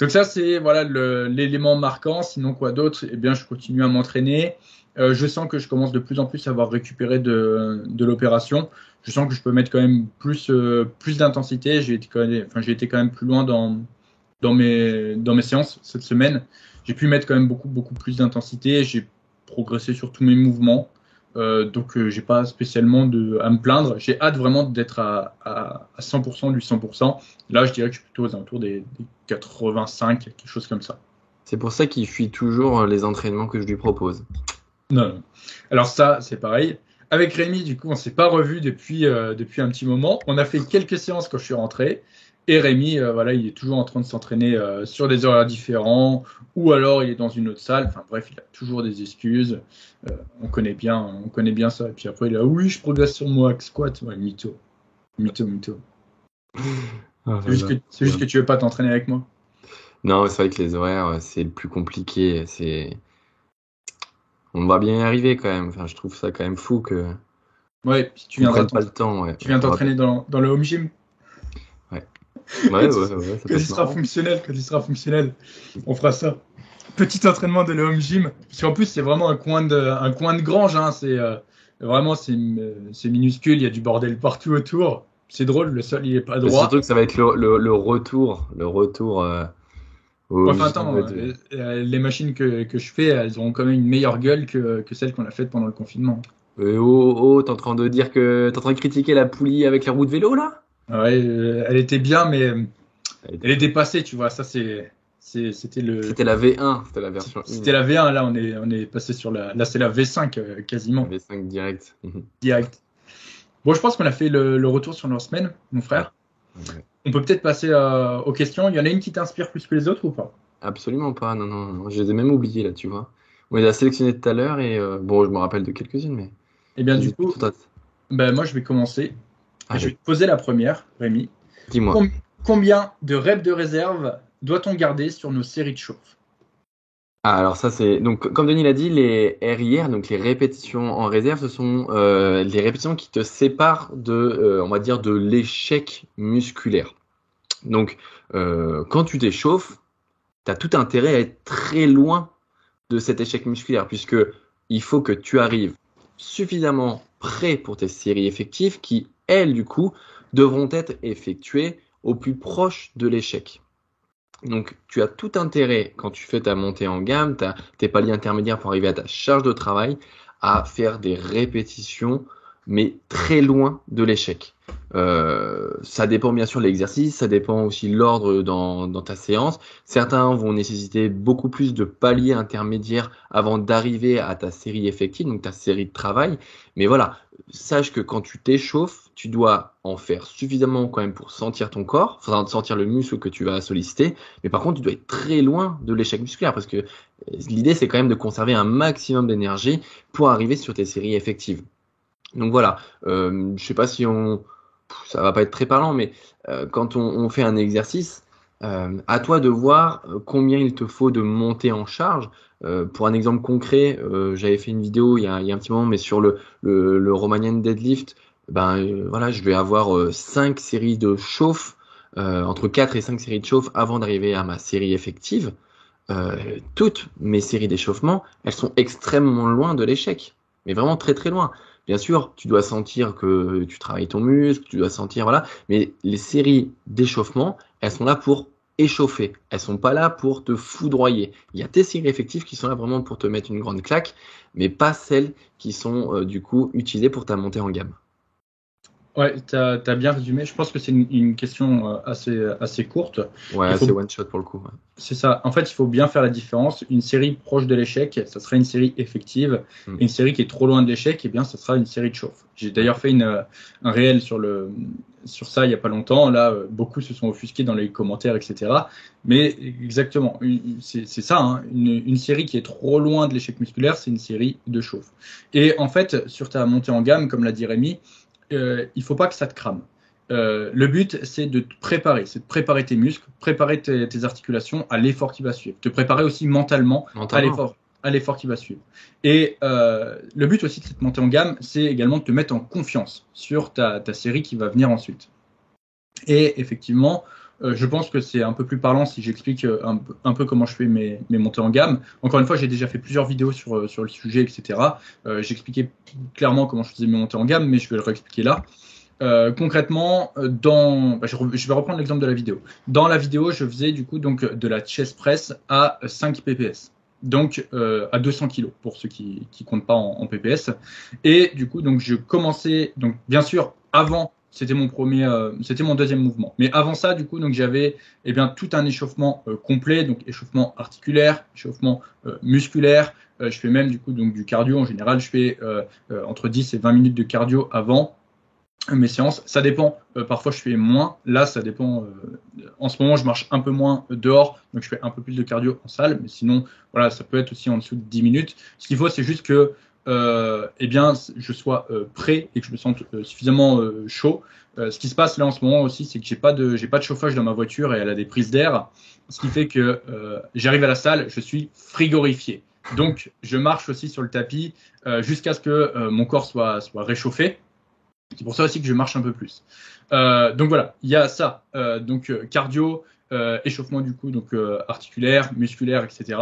Donc ça, c'est voilà l'élément marquant. Sinon, quoi d'autre? Eh bien, je continue à m'entraîner. Je sens que je commence de plus en plus à avoir récupéré de l'opération. Je sens que je peux mettre quand même plus d'intensité. J'ai été quand même plus loin dans mes séances cette semaine. J'ai pu mettre quand même beaucoup plus d'intensité. J'ai progressé sur tous mes mouvements. Donc, j'ai pas spécialement à me plaindre. J'ai hâte vraiment d'être à 100% du 100%. Là, je dirais que je suis plutôt aux alentours des 85, quelque chose comme ça. C'est pour ça qu'il fuit toujours les entraînements que je lui propose. Non. Alors ça, c'est pareil. Avec Rémi, du coup, on s'est pas revu depuis un petit moment. On a fait quelques séances quand je suis rentré. Et Rémi, voilà, il est toujours en train de s'entraîner sur des horaires différents, ou alors il est dans une autre salle. Enfin bref, il a toujours des excuses. On connaît bien ça. Et puis après, il a oui, je progresse sur mon hack squat. Ouais, mytho. Ah, C'est juste que tu veux pas t'entraîner avec moi. Non, c'est vrai que les horaires, c'est le plus compliqué. On va bien y arriver quand même. Enfin, je trouve ça quand même fou que Ouais, si on prenne pas le temps. Ouais. tu viens t'entraîner dans le home gym. Ouais, ça Quand peut il être sera marrant. fonctionnel, on fera ça. Petit entraînement de le home gym. Parce qu'en plus, c'est vraiment un coin de grange. Hein. Vraiment, c'est minuscule. Il y a du bordel partout autour. C'est drôle, le sol, il est pas Mais droit. surtout que ça va être le retour au Enfin, gym. attends, les machines que je fais, elles auront quand même une meilleure gueule que celles qu'on a faites pendant le confinement. T'es en train de dire que t'es en train de critiquer la poulie avec les roues de vélo là? Ouais, elle était bien, mais Elle elle est était- dépassée, tu vois. Ça, c'était C'était la V1, c'était la version 1. c'était la V1. Là, on est passé là, c'est la V5 La quasiment V5 direct. direct. Bon, je pense qu'on a fait le retour sur nos semaines, mon frère. Ouais. On peut peut-être passer aux questions. Il y en a une qui t'inspire plus que les autres ou pas? Absolument pas, non. Je les ai même oubliés là, tu vois. On les a sélectionnés tout à l'heure et bon, je me rappelle de quelques-unes, mais Eh bien, du j'hésite plus coup, tout à fait. ben, moi, je vais commencer. Je vais Allez, te poser la première, Rémi. dis-moi. Com- Combien de reps de réserve doit-on garder sur nos séries de chauffe? Ah, alors ça c'est donc comme Denis l'a dit, les RIR, donc les répétitions en réserve, ce sont les répétitions qui te séparent on va dire, de l'échec musculaire. Donc quand tu t'échauffes, tu as tout intérêt à être très loin de cet échec musculaire, puisque il faut que tu arrives suffisamment prêt pour tes séries effectives qui, elles, du coup, devront être effectuées au plus proche de l'échec. Donc, tu as tout intérêt, quand tu fais ta montée en gamme, tes paliers intermédiaires pour arriver à ta charge de travail, à faire des répétitions, mais très loin de l'échec. Ça dépend bien sûr de l'exercice, ça dépend aussi de l'ordre dans ta séance. Certains vont nécessiter beaucoup plus de paliers intermédiaires avant d'arriver à ta série effective, donc ta série de travail. Mais voilà, sache que quand tu t'échauffes, tu dois en faire suffisamment quand même pour sentir ton corps, enfin sentir le muscle que tu vas solliciter. Mais par contre, tu dois être très loin de l'échec musculaire parce que l'idée, c'est quand même de conserver un maximum d'énergie pour arriver sur tes séries effectives. Donc voilà, je sais pas si ça va pas être très parlant, mais quand on fait un exercice, à toi de voir combien il te faut de monter en charge. Pour un exemple concret, j'avais fait une vidéo il y a un petit moment, mais sur le Romanian deadlift, voilà, je vais avoir 5 séries de chauffe, entre 4 et 5 séries de chauffe avant d'arriver à ma série effective. Toutes mes séries d'échauffement, elles sont extrêmement loin de l'échec, mais vraiment très très loin. Bien sûr, tu dois sentir que tu travailles ton muscle, tu dois sentir, voilà, mais les séries d'échauffement, elles sont là pour échauffer, elles sont pas là pour te foudroyer. Il y a tes séries effectives qui sont là vraiment pour te mettre une grande claque, mais pas celles qui sont du coup utilisées pour ta montée en gamme. Ouais, t'as bien résumé. Je pense que c'est une question assez courte. Il Ouais, faut c'est one shot pour le coup. Ouais. C'est ça. En fait, il faut bien faire la différence. Une série proche de l'échec, ça sera une série effective. Mm. Et une série qui est trop loin de l'échec, eh bien, ça sera une série de chauffe. J'ai d'ailleurs fait un réel sur ça il y a pas longtemps. Là, beaucoup se sont offusqués dans les commentaires, etc. Mais exactement, c'est ça. Hein. Une série qui est trop loin de l'échec musculaire, c'est une série de chauffe. Et en fait, sur ta montée en gamme, comme l'a dit Rémi, il faut pas que ça te crame. Le but, c'est de te préparer, c'est de préparer tes muscles, préparer tes articulations à l'effort qui va suivre, te préparer aussi mentalement Mentalement. à l'effort qui va suivre. Et le but aussi de cette montée en gamme, c'est également de te mettre en confiance sur ta série qui va venir ensuite. Et effectivement, je pense que c'est un peu plus parlant si j'explique un peu comment je fais mes montées en gamme. Encore une fois, j'ai déjà fait plusieurs vidéos sur le sujet, etc. J'expliquais clairement comment je faisais mes montées en gamme, mais je vais le réexpliquer là. Concrètement, je vais reprendre l'exemple de la vidéo. Dans la vidéo, je faisais du coup donc de la chest press à 5 ppс, donc à 200 kg pour ceux qui comptent pas en pps. Et du coup, donc je commençais, donc bien sûr, avant c'était mon deuxième mouvement. Mais avant ça, du coup, donc j'avais tout un échauffement complet, donc échauffement articulaire, échauffement musculaire. Je fais même du coup donc du cardio en général. Je fais entre 10 et 20 minutes de cardio avant mes séances. Ça dépend. Parfois, je fais moins. Là, ça dépend. En ce moment, je marche un peu moins dehors, donc je fais un peu plus de cardio en salle. Mais sinon, voilà, ça peut être aussi en dessous de 10 minutes. Ce qu'il faut, c'est juste que je sois prêt et que je me sente suffisamment chaud. Ce qui se passe là en ce moment aussi, c'est que j'ai pas de chauffage dans ma voiture et elle a des prises d'air, ce qui fait que j'arrive à la salle, je suis frigorifié. Donc, je marche aussi sur le tapis jusqu'à ce que mon corps soit réchauffé. C'est pour ça aussi que je marche un peu plus. Donc voilà, il y a ça. Cardio, échauffement du coup, donc articulaire, musculaire, etc.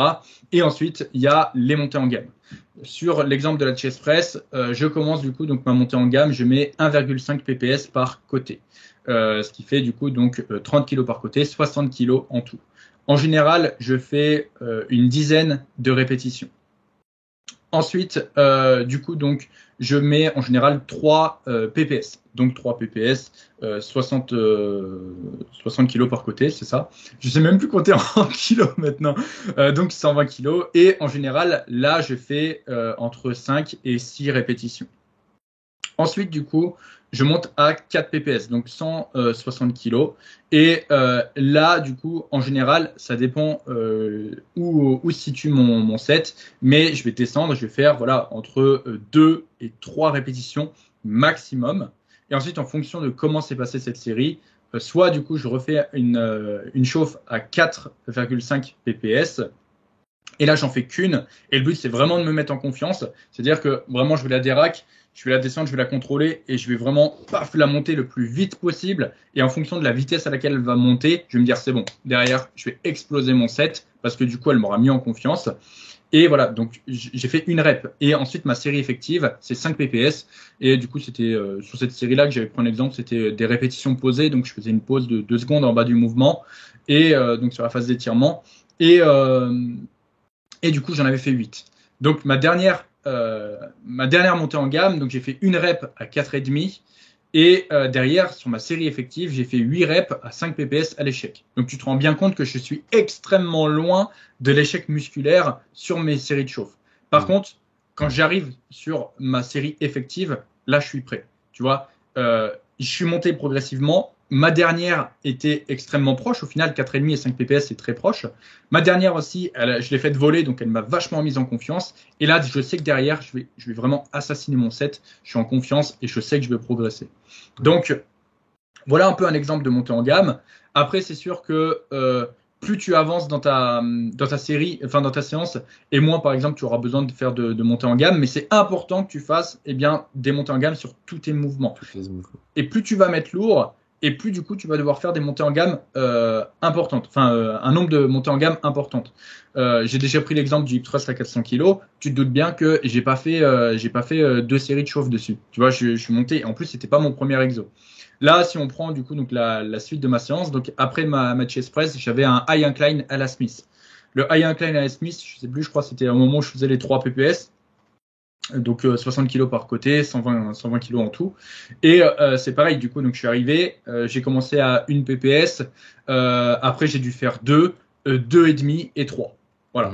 Et ensuite, il y a les montées en gamme. Sur l'exemple de la chest press, je commence du coup donc ma montée en gamme, je mets 1,5 ppс par côté. Ce qui fait du coup donc 30 kg par côté, 60 kg en tout. En général, je fais une dizaine de répétitions. Ensuite, du coup, donc, je mets en général 3 pps. Donc 3 pps, 60 kg par côté, c'est ça. Je sais même plus compter en kilos maintenant. Donc 120 kg. Et en général, là, je fais entre 5 et 6 répétitions. Ensuite, du coup, je monte à 4 pps, donc 160 kg. Et là, du coup, en général, ça dépend où se situe mon set. Mais je vais descendre, je vais faire voilà, entre 2 et 3 répétitions maximum. Et ensuite, en fonction de comment s'est passée cette série, soit du coup, je refais une chauffe à 4,5 pps. Et là, j'en fais qu'une. Et le but, c'est vraiment de me mettre en confiance. C'est-à-dire que vraiment, je vais la déraque, je vais la descendre, je vais la contrôler et je vais vraiment la monter le plus vite possible. Et en fonction de la vitesse à laquelle elle va monter, je vais me dire, c'est bon, derrière, je vais exploser mon set parce que du coup, elle m'aura mis en confiance. Et voilà, donc j'ai fait une rep. Et ensuite, ma série effective, c'est 5 pps. Et du coup, c'était sur cette série-là que j'avais pris un exemple, c'était des répétitions posées. Donc, je faisais une pause de 2 secondes en bas du mouvement. Et donc, sur la phase d'étirement. Et du coup, j'en avais fait 8. Donc, ma dernière montée en gamme, donc j'ai fait une rep à 4,5. Et derrière, sur ma série effective, j'ai fait 8 reps à 5 ppс à l'échec. Donc tu te rends bien compte que je suis extrêmement loin de l'échec musculaire sur mes séries de chauffe. Par contre, quand j'arrive sur ma série effective, là je suis prêt. Tu vois, je suis monté progressivement. Ma dernière était extrêmement proche. Au final, 4,5 et 5 pps, c'est très proche. Ma dernière aussi, je l'ai faite voler, donc elle m'a vachement mise en confiance. Et là, je sais que derrière, je vais vraiment assassiner mon set. Je suis en confiance et je sais que je vais progresser. Donc, voilà un peu un exemple de montée en gamme. Après, c'est sûr que plus tu avances dans ta série, enfin dans ta séance, et moins, par exemple, tu auras besoin de faire de montée en gamme. Mais c'est important que tu fasses des montées en gamme sur tous tes mouvements. Et plus tu vas mettre lourd, et plus du coup tu vas devoir faire des montées en gamme importantes, un nombre de montées en gamme importantes. J'ai déjà pris l'exemple du hip thrust à 400 kg. Tu te doutes bien que j'ai pas fait 2 séries de chauffe dessus. Tu vois, je suis monté. En plus, c'était pas mon premier exo. Là, si on prend du coup donc la suite de ma séance, donc après ma chest press, j'avais un high incline à la Smith. Le high incline à la Smith, je sais plus, je crois que c'était au moment où je faisais les 3 pps. Donc 60 kg par côté, 120 kg en tout. Et c'est pareil, du coup, donc je suis arrivé, j'ai commencé à 1 pps, après j'ai dû faire 2, 2,5 et 3. Voilà.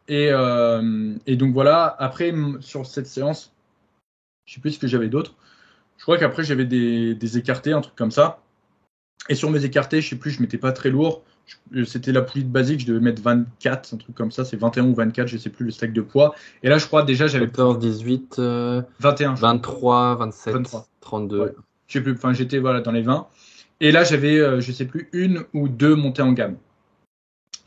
Et donc voilà, après sur cette séance, je sais plus ce que j'avais d'autre. Je crois qu'après j'avais des écartés, un truc comme ça. Et sur mes écartés, je sais plus, je mettais pas très lourd. C'était la poulie de basique, je devais mettre 24, un truc comme ça, c'est 21 ou 24, je sais plus le stack de poids. Et là, je crois déjà j'avais 14, 18, 21, 23, 27, 23. 32. Ouais. Je sais plus, enfin j'étais voilà dans les 20. Et là, j'avais, je sais plus, 1 ou 2 montées en gamme.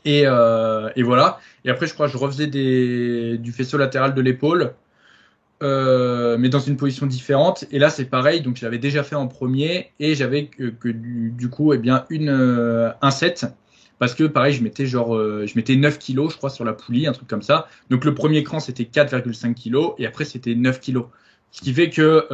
Et voilà. Et après, je crois que je refaisais du faisceau latéral de l'épaule. Mais dans une position différente. Et là, c'est pareil. Donc, je l'avais déjà fait en premier et j'avais que du coup, eh bien, un set. Parce que pareil, je mettais 9 kilos, je crois, sur la poulie, un truc comme ça. Donc, le premier cran, c'était 4,5 kilos et après, c'était 9 kilos. Ce qui fait que,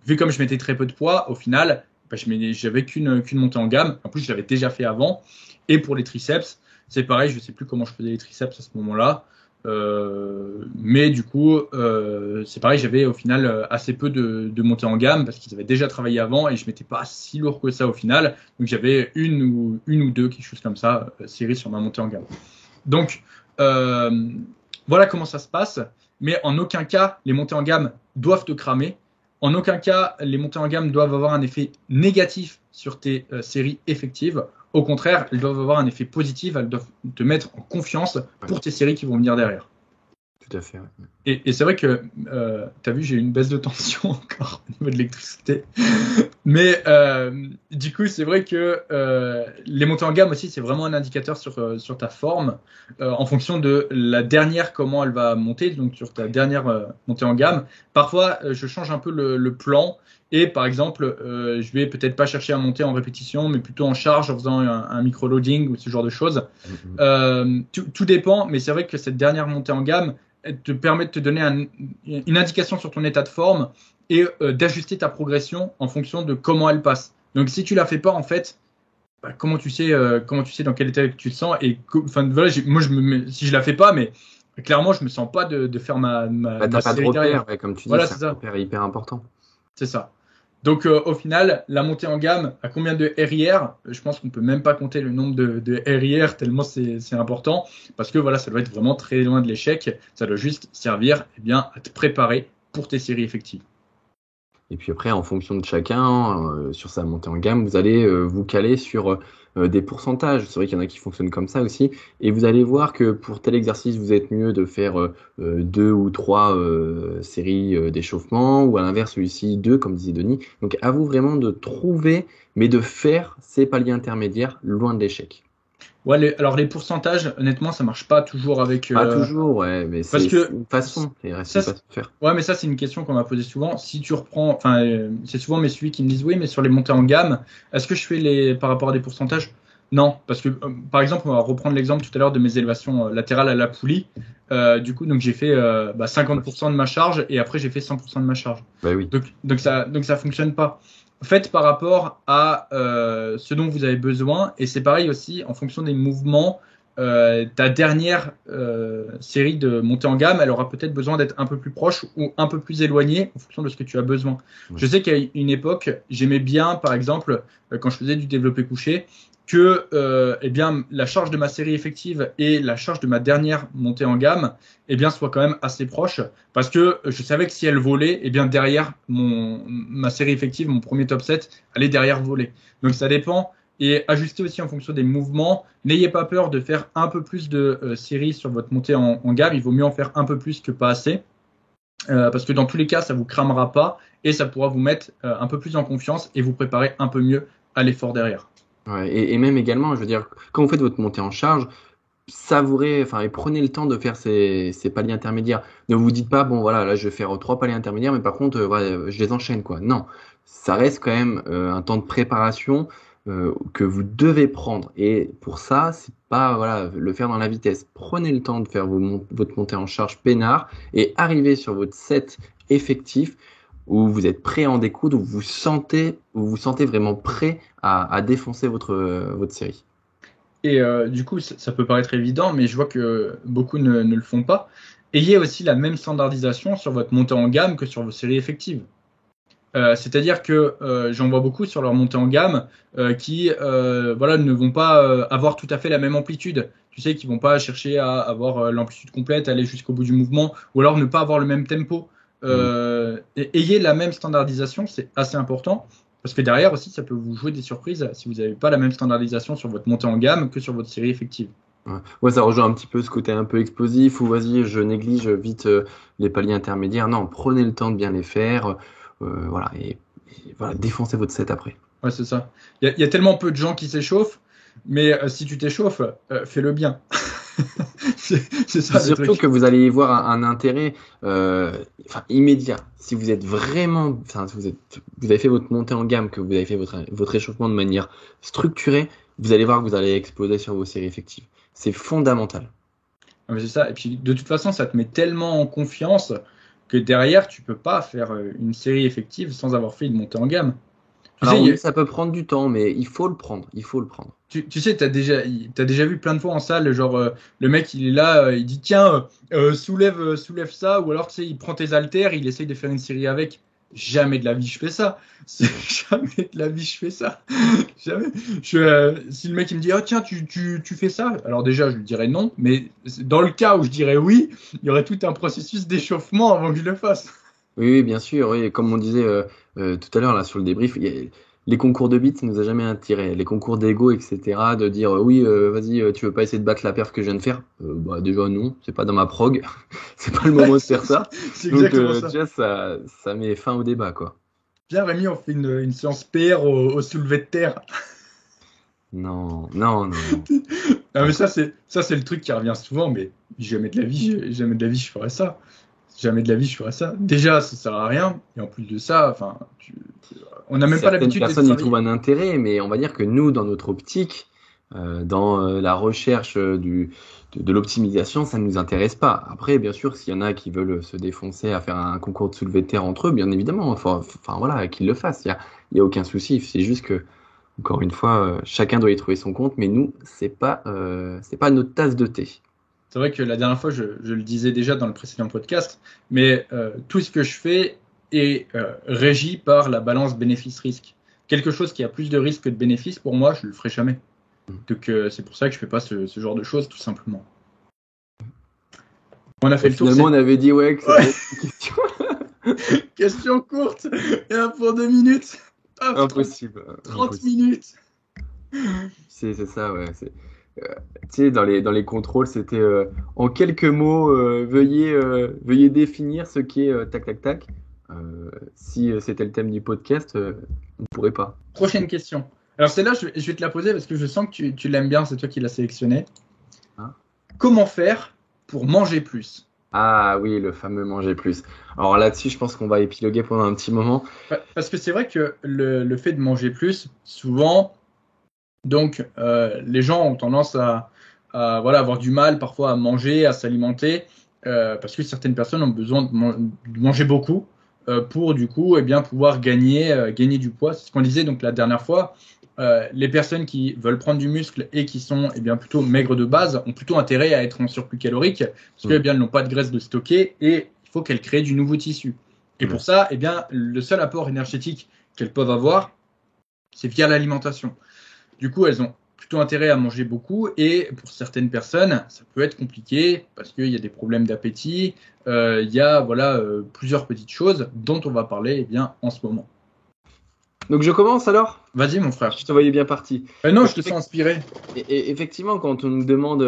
vu comme je mettais très peu de poids, au final, j'avais qu'une montée en gamme. En plus, je l'avais déjà fait avant. Et pour les triceps, c'est pareil, je sais plus comment je faisais les triceps à ce moment-là. Mais du coup, c'est pareil, j'avais au final assez peu de montée en gamme parce qu'ils avaient déjà travaillé avant et je m'étais pas si lourd que ça au final. Donc j'avais une ou deux, quelque chose comme ça, série sur ma montée en gamme. Donc voilà comment ça se passe. Mais en aucun cas, les montées en gamme doivent te cramer. En aucun cas, les montées en gamme doivent avoir un effet négatif sur tes séries effectives. Au contraire, elles doivent avoir un effet positif, elles doivent te mettre en confiance pour tes séries qui vont venir derrière. Tout à fait. Ouais. Et c'est vrai que, tu as vu, j'ai eu une baisse de tension encore au niveau de l'électricité. Mais du coup, c'est vrai que les montées en gamme aussi, c'est vraiment un indicateur sur ta forme en fonction de la dernière, comment elle va monter, donc sur ta dernière montée en gamme. Parfois, je change un peu le plan. Et par exemple, je vais peut-être pas chercher à monter en répétition, mais plutôt en charge en faisant un micro-loading ou ce genre de choses. Tout dépend, mais c'est vrai que cette dernière montée en gamme elle te permet de te donner une indication sur ton état de forme et d'ajuster ta progression en fonction de comment elle passe. Donc si tu la fais pas, en fait, comment tu sais dans quel état tu te sens et voilà, moi si je la fais pas, mais clairement je me sens pas de faire ma t'as pas de repère, comme tu dis, voilà, c'est un repère hyper important. C'est ça. Donc au final, la montée en gamme, à combien de RIR? Je pense qu'on peut même pas compter le nombre de RIR tellement c'est important parce que voilà, ça doit être vraiment très loin de l'échec. Ça doit juste servir à te préparer pour tes séries effectives. Et puis après, en fonction de chacun, sur sa montée en gamme, vous allez vous caler sur des pourcentages. C'est vrai qu'il y en a qui fonctionnent comme ça aussi. Et vous allez voir que pour tel exercice, vous êtes mieux de faire 2 ou 3 séries d'échauffement, ou à l'inverse, celui-ci 2, comme disait Denis. Donc à vous vraiment de trouver, mais de faire ces paliers intermédiaires loin de l'échec. Ouais, alors les pourcentages, honnêtement, ça marche pas toujours avec. Pas toujours, ouais, mais c'est une façon. Faire. Ouais, mais ça, c'est une question qu'on m'a posée souvent. Si tu reprends, c'est souvent mes suivis qui me disent oui, mais sur les montées en gamme, est-ce que je fais par rapport à des pourcentages? Non, parce que par exemple, on va reprendre l'exemple tout à l'heure de mes élévations latérales à la poulie. Du coup, donc j'ai fait 50% de ma charge et après j'ai fait 100% de ma charge. Bah oui. Donc ça fonctionne pas. Faites par rapport à ce dont vous avez besoin et c'est pareil aussi en fonction des mouvements ta dernière série de montée en gamme, elle aura peut-être besoin d'être un peu plus proche ou un peu plus éloignée en fonction de ce que tu as besoin. Ouais. Je sais qu'à une époque, j'aimais bien, par exemple, quand je faisais du développé couché, que eh bien, la charge de ma série effective et la charge de ma dernière montée en gamme eh bien, soient quand même assez proches, parce que je savais que si elle volait, eh bien, derrière ma série effective, mon premier top 7 allait derrière voler. Donc ça dépend. Et ajuster aussi en fonction des mouvements. N'ayez pas peur de faire un peu plus de séries sur votre montée en gamme. Il vaut mieux en faire un peu plus que pas assez. Parce que dans tous les cas, ça vous cramera pas et ça pourra vous mettre un peu plus en confiance et vous préparer un peu mieux à l'effort derrière. Ouais, et même également, je veux dire, quand vous faites votre montée en charge, savourez, enfin, et prenez le temps de faire ces paliers intermédiaires. Ne vous dites pas, bon, voilà, là, je vais faire 3 paliers intermédiaires, mais par contre, voilà, je les enchaîne, quoi. Non, ça reste quand même un temps de préparation que vous devez prendre. Et pour ça, c'est pas, voilà, le faire dans la vitesse. Prenez le temps de faire votre montée en charge peinard et arrivez sur votre set effectif où vous êtes prêt à en découdre, où vous vous sentez vraiment prêt à défoncer votre série. Et du coup, ça peut paraître évident, mais je vois que beaucoup ne le font pas. Ayez aussi la même standardisation sur votre montée en gamme que sur vos séries effectives. C'est-à-dire que j'en vois beaucoup sur leur montée en gamme qui voilà, ne vont pas avoir tout à fait la même amplitude. Tu sais, qu'ils vont pas chercher à avoir l'amplitude complète, aller jusqu'au bout du mouvement, ou alors ne pas avoir le même tempo. Ayez la même standardisation, c'est assez important. Parce que derrière aussi, ça peut vous jouer des surprises si vous n'avez pas la même standardisation sur votre montée en gamme que sur votre série effective. Ouais. Ouais, ça rejoint un petit peu ce côté un peu explosif où vas-y, je néglige vite les paliers intermédiaires. Non, prenez le temps de bien les faire. Voilà, et voilà, défoncez votre set après. Ouais, c'est ça. Il y a tellement peu de gens qui s'échauffent, mais si tu t'échauffes, fais-le bien. C'est Puis ça le surtout truc. que vous allez y voir un intérêt enfin, immédiat. Si vous êtes vraiment, enfin, si vous avez fait votre montée en gamme, que vous avez fait votre échauffement de manière structurée, vous allez voir que vous allez exploser sur vos séries effectives. C'est fondamental. Ah, mais c'est ça. Et puis de toute façon, ça te met tellement en confiance que derrière, tu peux pas faire une série effective sans avoir fait une montée en gamme. Tu sais, Alors oui, ça peut prendre du temps, mais il faut le prendre. Il faut le prendre. tu sais, t'as déjà vu plein de fois en salle, genre le mec il est là, il dit tiens, soulève ça, ou alors tu sais, il prend tes haltères, il essaye de faire une série avec. Jamais de la vie je fais ça. Jamais de la vie je fais ça. Jamais. Si le mec il me dit ah tiens tu fais ça, alors déjà je lui dirais non, mais dans le cas où je dirais oui, il y aurait tout un processus d'échauffement avant que je le fasse. Oui, oui, bien sûr. Oui, comme on disait tout à l'heure là sur le débrief, les concours de beats, ça nous a jamais attiré. Les concours d'ego, etc. De dire oui, vas-y, tu veux pas essayer de battre la perf que je viens de faire? Bah déjà non, c'est pas dans ma prog, c'est pas le moment de faire ça. C'est Donc exactement ça. déjà ça met fin au débat quoi. Bien Rémi, on fait une séance PR au soulevé de terre. Non, non, non, non. Non, mais ça c'est le truc qui revient souvent, mais jamais de la vie je ferais ça. Jamais de la vie je ferais ça. Déjà, ça sert à rien, et en plus de ça, enfin, on n'a même pas Certaines l'habitude de personnes y travailler. trouvent un intérêt, mais on va dire que nous, dans notre optique, dans la recherche de l'optimisation, ça ne nous intéresse pas. Après, bien sûr, s'il y en a qui veulent se défoncer à faire un concours de soulevé de terre entre eux, bien évidemment, enfin voilà, qu'ils le fassent. Il y a aucun souci. C'est juste que, encore une fois, chacun doit y trouver son compte, mais nous, c'est pas notre tasse de thé. C'est vrai que la dernière fois, je le disais déjà dans le précédent podcast, mais tout ce que je fais est régi par la balance bénéfice-risque. Quelque chose qui a plus de risques que de bénéfices, pour moi, je le ferai jamais. Donc c'est pour ça que je fais pas ce genre de choses, tout simplement. On a fait Et le tour. finalement, on avait dit ouais que ça allait être une question Question courte, il y en a pour 2 minutes. Hop, impossible. 30 Impossible. minutes. C'est ça, ouais. Tu sais, dans les contrôles, c'était en quelques mots, veuillez définir ce qu'est tac tac tac. Si c'était le thème du podcast, on ne pourrait pas. Prochaine question. Alors celle-là, je vais te la poser parce que je sens que tu l'aimes bien, c'est toi qui l'as sélectionnée. Hein. Comment faire pour manger plus? Ah oui, le fameux manger plus. Alors là-dessus, je pense qu'on va épiloguer pendant un petit moment. Parce que c'est vrai que le fait de manger plus, souvent, donc les gens ont tendance voilà, avoir du mal parfois à manger, à s'alimenter, parce que certaines personnes ont besoin de manger beaucoup pour du coup eh bien, pouvoir gagner du poids. C'est ce qu'on disait donc la dernière fois. les personnes qui veulent prendre du muscle et qui sont plutôt maigres de base ont plutôt intérêt à être en surplus calorique parce qu'elles n'ont pas de graisse de stocker et il faut qu'elles créent du nouveau tissu. Et pour ça, le seul apport énergétique qu'elles peuvent avoir, c'est via l'alimentation. Du coup, elles ont plutôt intérêt à manger beaucoup et pour certaines personnes, ça peut être compliqué parce qu'il y a des problèmes d'appétit, il y a plusieurs petites choses dont on va parler en ce moment. Donc je commence alors ? Vas-y mon frère. Je te voyais bien parti. Non, je te sens inspiré. Et effectivement, quand on nous demande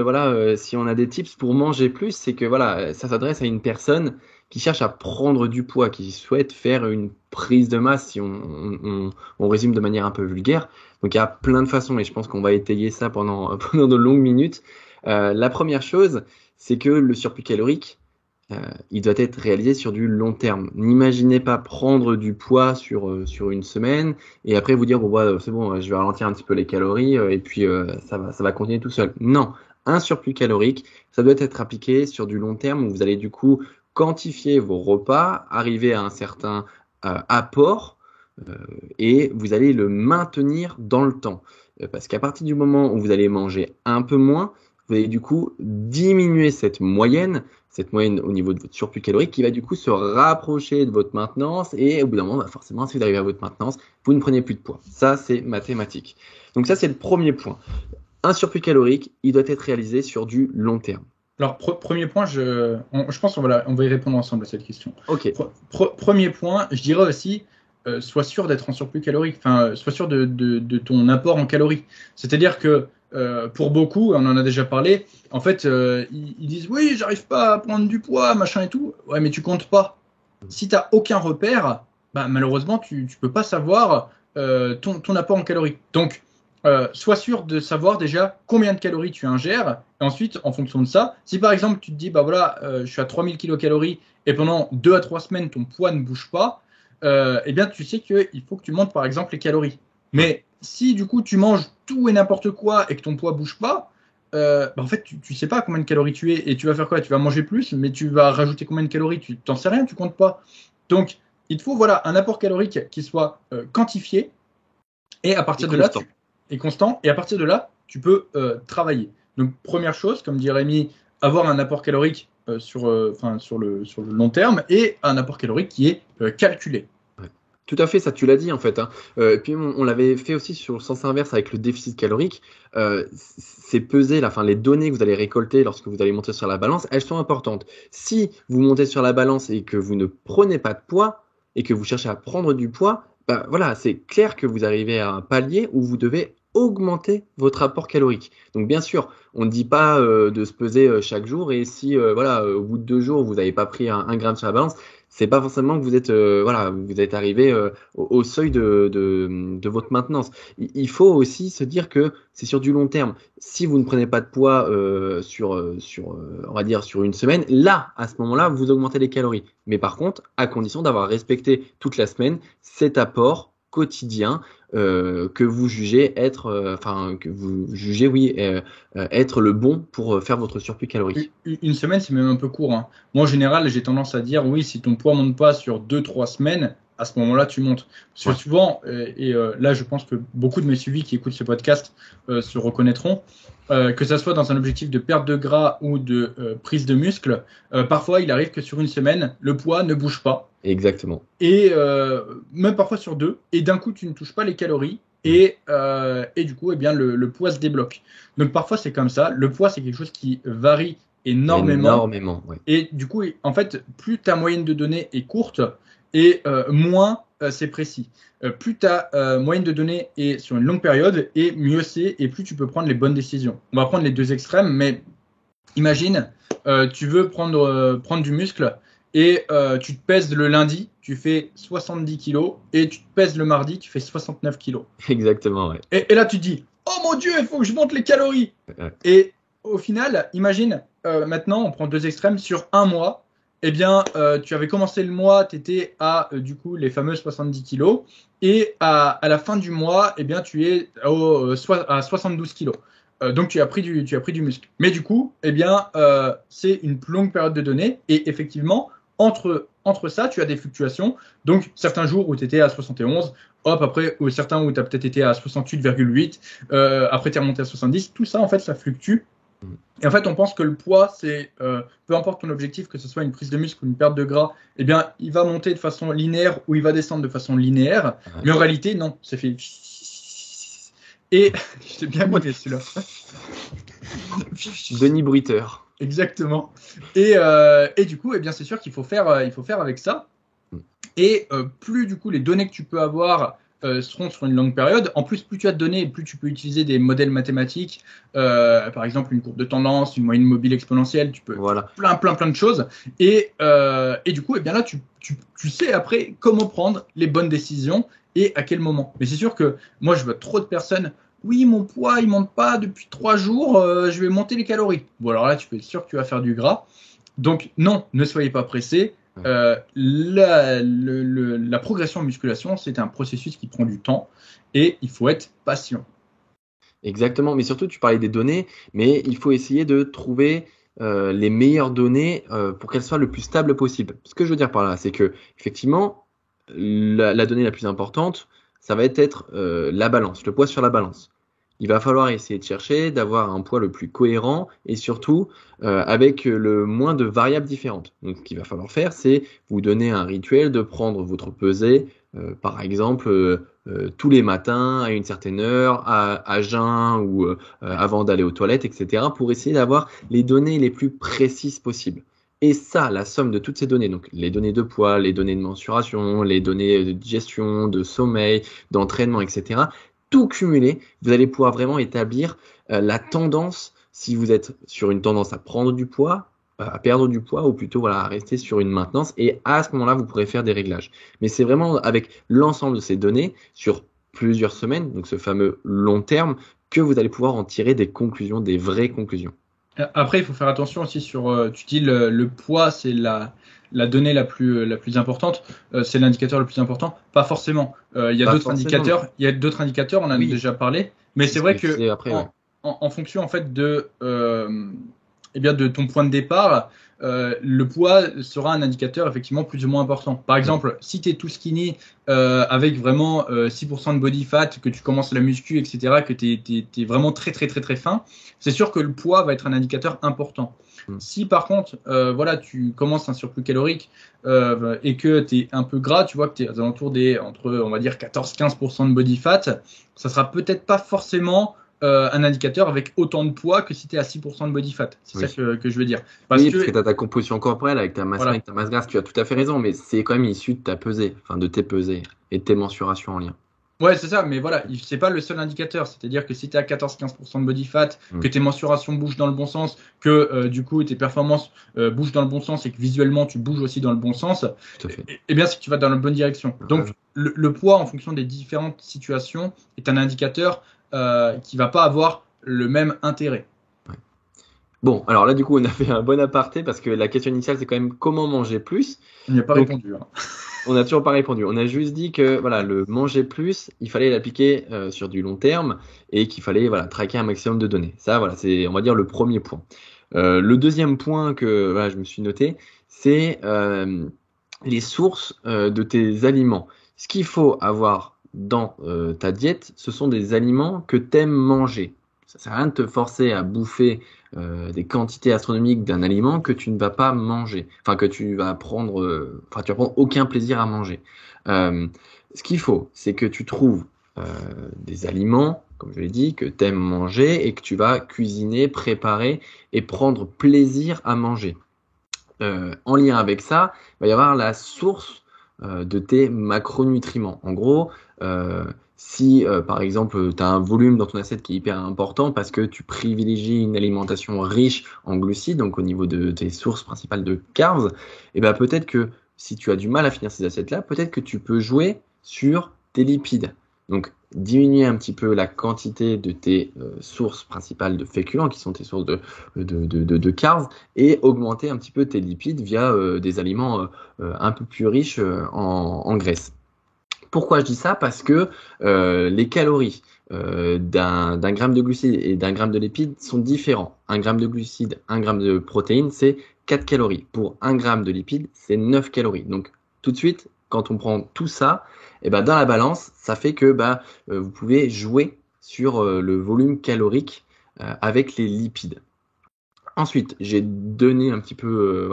si on a des tips pour manger plus, c'est que ça s'adresse à une personne qui cherche à prendre du poids, qui souhaite faire une prise de masse, si on résume de manière un peu vulgaire. Donc il y a plein de façons et je pense qu'on va étayer ça pendant de longues minutes. La première chose, c'est que le surplus calorique, il doit être réalisé sur du long terme. N'imaginez pas prendre du poids sur une semaine et après vous dire c'est bon, je vais ralentir un petit peu les calories et puis ça va continuer tout seul. Non, un surplus calorique, ça doit être appliqué sur du long terme où vous allez du coup quantifier vos repas, arriver à un certain apport et vous allez le maintenir dans le temps. Parce qu'à partir du moment où vous allez manger un peu moins, vous allez du coup diminuer cette moyenne au niveau de votre surplus calorique qui va du coup se rapprocher de votre maintenance et au bout d'un moment, forcément, si vous arrivez à votre maintenance, vous ne prenez plus de poids. Ça, c'est mathématique. Donc ça, c'est le premier point. Un surplus calorique, il doit être réalisé sur du long terme. Alors, premier point, je pense qu'on va y répondre ensemble à cette question. Ok. Premier point, je dirais aussi, sois sûr d'être en surplus calorique, sois sûr de ton apport en calories. C'est-à-dire que pour beaucoup, on en a déjà parlé, en fait, ils disent oui, j'arrive pas à prendre du poids, machin et tout. Ouais, mais tu comptes pas. Si tu n'as aucun repère, malheureusement, tu peux pas savoir ton apport en calories. Donc, sois sûr de savoir déjà combien de calories tu ingères. Et ensuite, en fonction de ça, si par exemple tu te dis, je suis à 3000 kilocalories et pendant 2 à 3 semaines, ton poids ne bouge pas, tu sais qu'il faut que tu montes par exemple les calories. Mais si du coup tu manges tout et n'importe quoi et que ton poids bouge pas, en fait tu sais pas combien de calories tu es et tu vas faire quoi? Tu vas manger plus, mais tu vas rajouter combien de calories? Tu t'en sais rien, tu comptes pas. Donc il te faut un apport calorique qui soit quantifié et à partir de là constant et à partir de là tu peux travailler. Donc première chose, comme dit Rémi, avoir un apport calorique sur le long terme et un apport calorique qui est calculé. Tout à fait, ça tu l'as dit en fait. Puis on l'avait fait aussi sur le sens inverse avec le déficit calorique. C'est peser, les données que vous allez récolter lorsque vous allez monter sur la balance, elles sont importantes. Si vous montez sur la balance et que vous ne prenez pas de poids et que vous cherchez à prendre du poids, c'est clair que vous arrivez à un palier où vous devez augmenter votre apport calorique. Donc bien sûr, on ne dit pas de se peser chaque jour et si au bout de 2 jours vous n'avez pas pris un gramme sur la balance, c'est pas forcément que vous êtes arrivé au seuil de votre maintenance. Il faut aussi se dire que c'est sur du long terme. Si vous ne prenez pas de poids on va dire sur une semaine, là à ce moment-là vous augmentez les calories. Mais par contre, à condition d'avoir respecté toute la semaine cet apport quotidien que vous jugez être être le bon pour faire votre surplus calorique. Une semaine, c'est même un peu court. Moi, en général, j'ai tendance à dire oui, si ton poids monte pas sur 2-3 semaines, à ce moment-là, tu montes. Parce que souvent, là, je pense que beaucoup de mes suivis qui écoutent ce podcast se reconnaîtront, que ça soit dans un objectif de perte de gras ou de prise de muscle, parfois, il arrive que sur une semaine, le poids ne bouge pas. Exactement. Et même parfois sur 2, et d'un coup, tu ne touches pas les calories. Et du coup, le poids se débloque. Donc parfois, c'est comme ça. Le poids, c'est quelque chose qui varie énormément. Ouais. Et du coup, en fait, plus ta moyenne de données est courte et moins c'est précis. Plus ta moyenne de données est sur une longue période et mieux c'est et plus tu peux prendre les bonnes décisions. On va prendre les deux extrêmes, mais imagine, tu veux prendre du muscle et tu te pèses le lundi, tu fais 70 kilos et tu te pèses le mardi, tu fais 69 kilos. Exactement, ouais. Et là, tu te dis, oh mon Dieu, il faut que je monte les calories. Ouais. Et au final, imagine, maintenant, on prend deux extrêmes, sur un mois, tu avais commencé le mois, tu étais à du coup les fameux 70 kilos et à la fin du mois, tu es à 72 kilos. Donc tu as pris du muscle. Mais du coup, c'est une plus longue période de données et effectivement, entre ça, tu as des fluctuations. Donc, certains jours où tu étais à 71, hop, après, ou certains où tu as peut-être été à 68,8, après tu es remonté à 70. Tout ça, en fait, ça fluctue. Et en fait, on pense que le poids, c'est peu importe ton objectif, que ce soit une prise de muscle ou une perte de gras, eh bien, il va monter de façon linéaire ou il va descendre de façon linéaire. Ouais. Mais en réalité, non, c'est fait. Et je t'ai bien mimé celui-là. Denis Bruiteur. Exactement. Et du coup, eh bien, c'est sûr qu'il faut faire avec ça. Et plus du coup les données que tu peux avoir seront sur une longue période. En plus, plus tu as de données, plus tu peux utiliser des modèles mathématiques, par exemple une courbe de tendance, une moyenne mobile exponentielle, tu peux Voilà. plein de choses. Et du coup, eh bien là, tu sais après comment prendre les bonnes décisions et à quel moment. Mais c'est sûr que moi, je vois trop de personnes. Oui, mon poids, il monte pas depuis 3 jours, je vais monter les calories. Bon, alors là, tu peux être sûr que tu vas faire du gras. Donc, non, ne soyez pas pressés. La progression en musculation, c'est un processus qui prend du temps et il faut être patient. Exactement, mais surtout tu parlais des données, mais il faut essayer de trouver les meilleures données pour qu'elles soient le plus stables possible. Ce que je veux dire par là, c'est que effectivement, la donnée la plus importante, ça va être la balance, le poids sur la balance. Il va falloir essayer de chercher d'avoir un poids le plus cohérent et surtout avec le moins de variables différentes. Donc, ce qu'il va falloir faire, c'est vous donner un rituel de prendre votre pesée, par exemple, tous les matins à une certaine heure, à jeun ou avant d'aller aux toilettes, etc., pour essayer d'avoir les données les plus précises possibles. Et ça, la somme de toutes ces données, donc les données de poids, les données de mensuration, les données de digestion, de sommeil, d'entraînement, etc., tout cumulé, vous allez pouvoir vraiment établir la tendance, si vous êtes sur une tendance à prendre du poids, à perdre du poids, ou plutôt voilà, à rester sur une maintenance. Et à ce moment-là, vous pourrez faire des réglages. Mais c'est vraiment avec l'ensemble de ces données sur plusieurs semaines, donc ce fameux long terme, que vous allez pouvoir en tirer des conclusions, des vraies conclusions. Après, il faut faire attention aussi sur, tu dis le poids, c'est la donnée la plus importante, c'est l'indicateur le plus important. Pas forcément. Il y a d'autres indicateurs. Il y a d'autres indicateurs, on en a déjà parlé. Mais c'est vrai que après, en fonction en fait eh bien, de ton point de départ, le poids sera un indicateur effectivement plus ou moins important. Par exemple, si tu es tout skinny avec vraiment 6% de body fat, que tu commences la muscu, etc., que tu es vraiment très fin, c'est sûr que le poids va être un indicateur important. Si par contre, voilà, tu commences un surplus calorique et que tu es un peu gras, tu vois que tu es aux alentours entre, on va dire, 14-15% de body fat, ça sera peut-être pas forcément un indicateur avec autant de poids que si tu es à 6% de body fat. C'est ça que je veux dire. Parce que tu as ta composition corporelle avec ta masse maigre, ta masse grasse, tu as tout à fait raison, mais c'est quand même issu de ta pesée, enfin de tes pesées et de tes mensurations en lien. Ouais, c'est ça, mais voilà, c'est pas le seul indicateur. C'est-à-dire que si tu es à 14-15% de body fat, que tes mensurations bougent dans le bon sens, que du coup tes performances bougent dans le bon sens et que visuellement tu bouges aussi dans le bon sens, et bien c'est que tu vas dans la bonne direction. Donc le poids en fonction des différentes situations est un indicateur qui va pas avoir le même intérêt. Bon, alors là, du coup, on a fait un bon aparté parce que la question initiale, c'est quand même comment manger plus. On n'y a pas répondu. Hein. On n'a toujours pas répondu. On a juste dit que voilà, le manger plus, il fallait l'appliquer sur du long terme et qu'il fallait voilà, traquer un maximum de données. Ça, voilà, c'est, on va dire, le premier point. Le deuxième point que voilà, je me suis noté, c'est les sources de tes aliments. Ce qu'il faut avoir dans ta diète, ce sont des aliments que tu aimes manger. Ça sert à rien de te forcer à bouffer des quantités astronomiques d'un aliment que tu ne vas pas manger, enfin que tu vas prendre, tu vas prendre aucun plaisir à manger. Ce qu'il faut, c'est que tu trouves des aliments, comme je l'ai dit, que tu aimes manger et que tu vas cuisiner, préparer et prendre plaisir à manger. En lien avec ça, il va y avoir la source de tes macronutriments. En gros, si par exemple tu as un volume dans ton assiette qui est hyper important parce que tu privilégies une alimentation riche en glucides, donc au niveau de tes sources principales de carbs, et ben peut-être que si tu as du mal à finir ces assiettes-là, peut-être que tu peux jouer sur tes lipides. Donc diminuer un petit peu la quantité de tes sources principales de féculents, qui sont tes sources de carbs, et augmenter un petit peu tes lipides via des aliments un peu plus riches en graisse. Pourquoi je dis ça? Parce que les calories d'un gramme de glucides et d'un gramme de lipides sont différents. Un gramme de glucides, un gramme de protéines, c'est 4 calories. Pour 1 gramme de lipides, c'est 9 calories. Donc, tout de suite, quand on prend tout ça, et ben, dans la balance, ça fait que vous pouvez jouer sur le volume calorique avec les lipides. Ensuite, j'ai donné un petit peu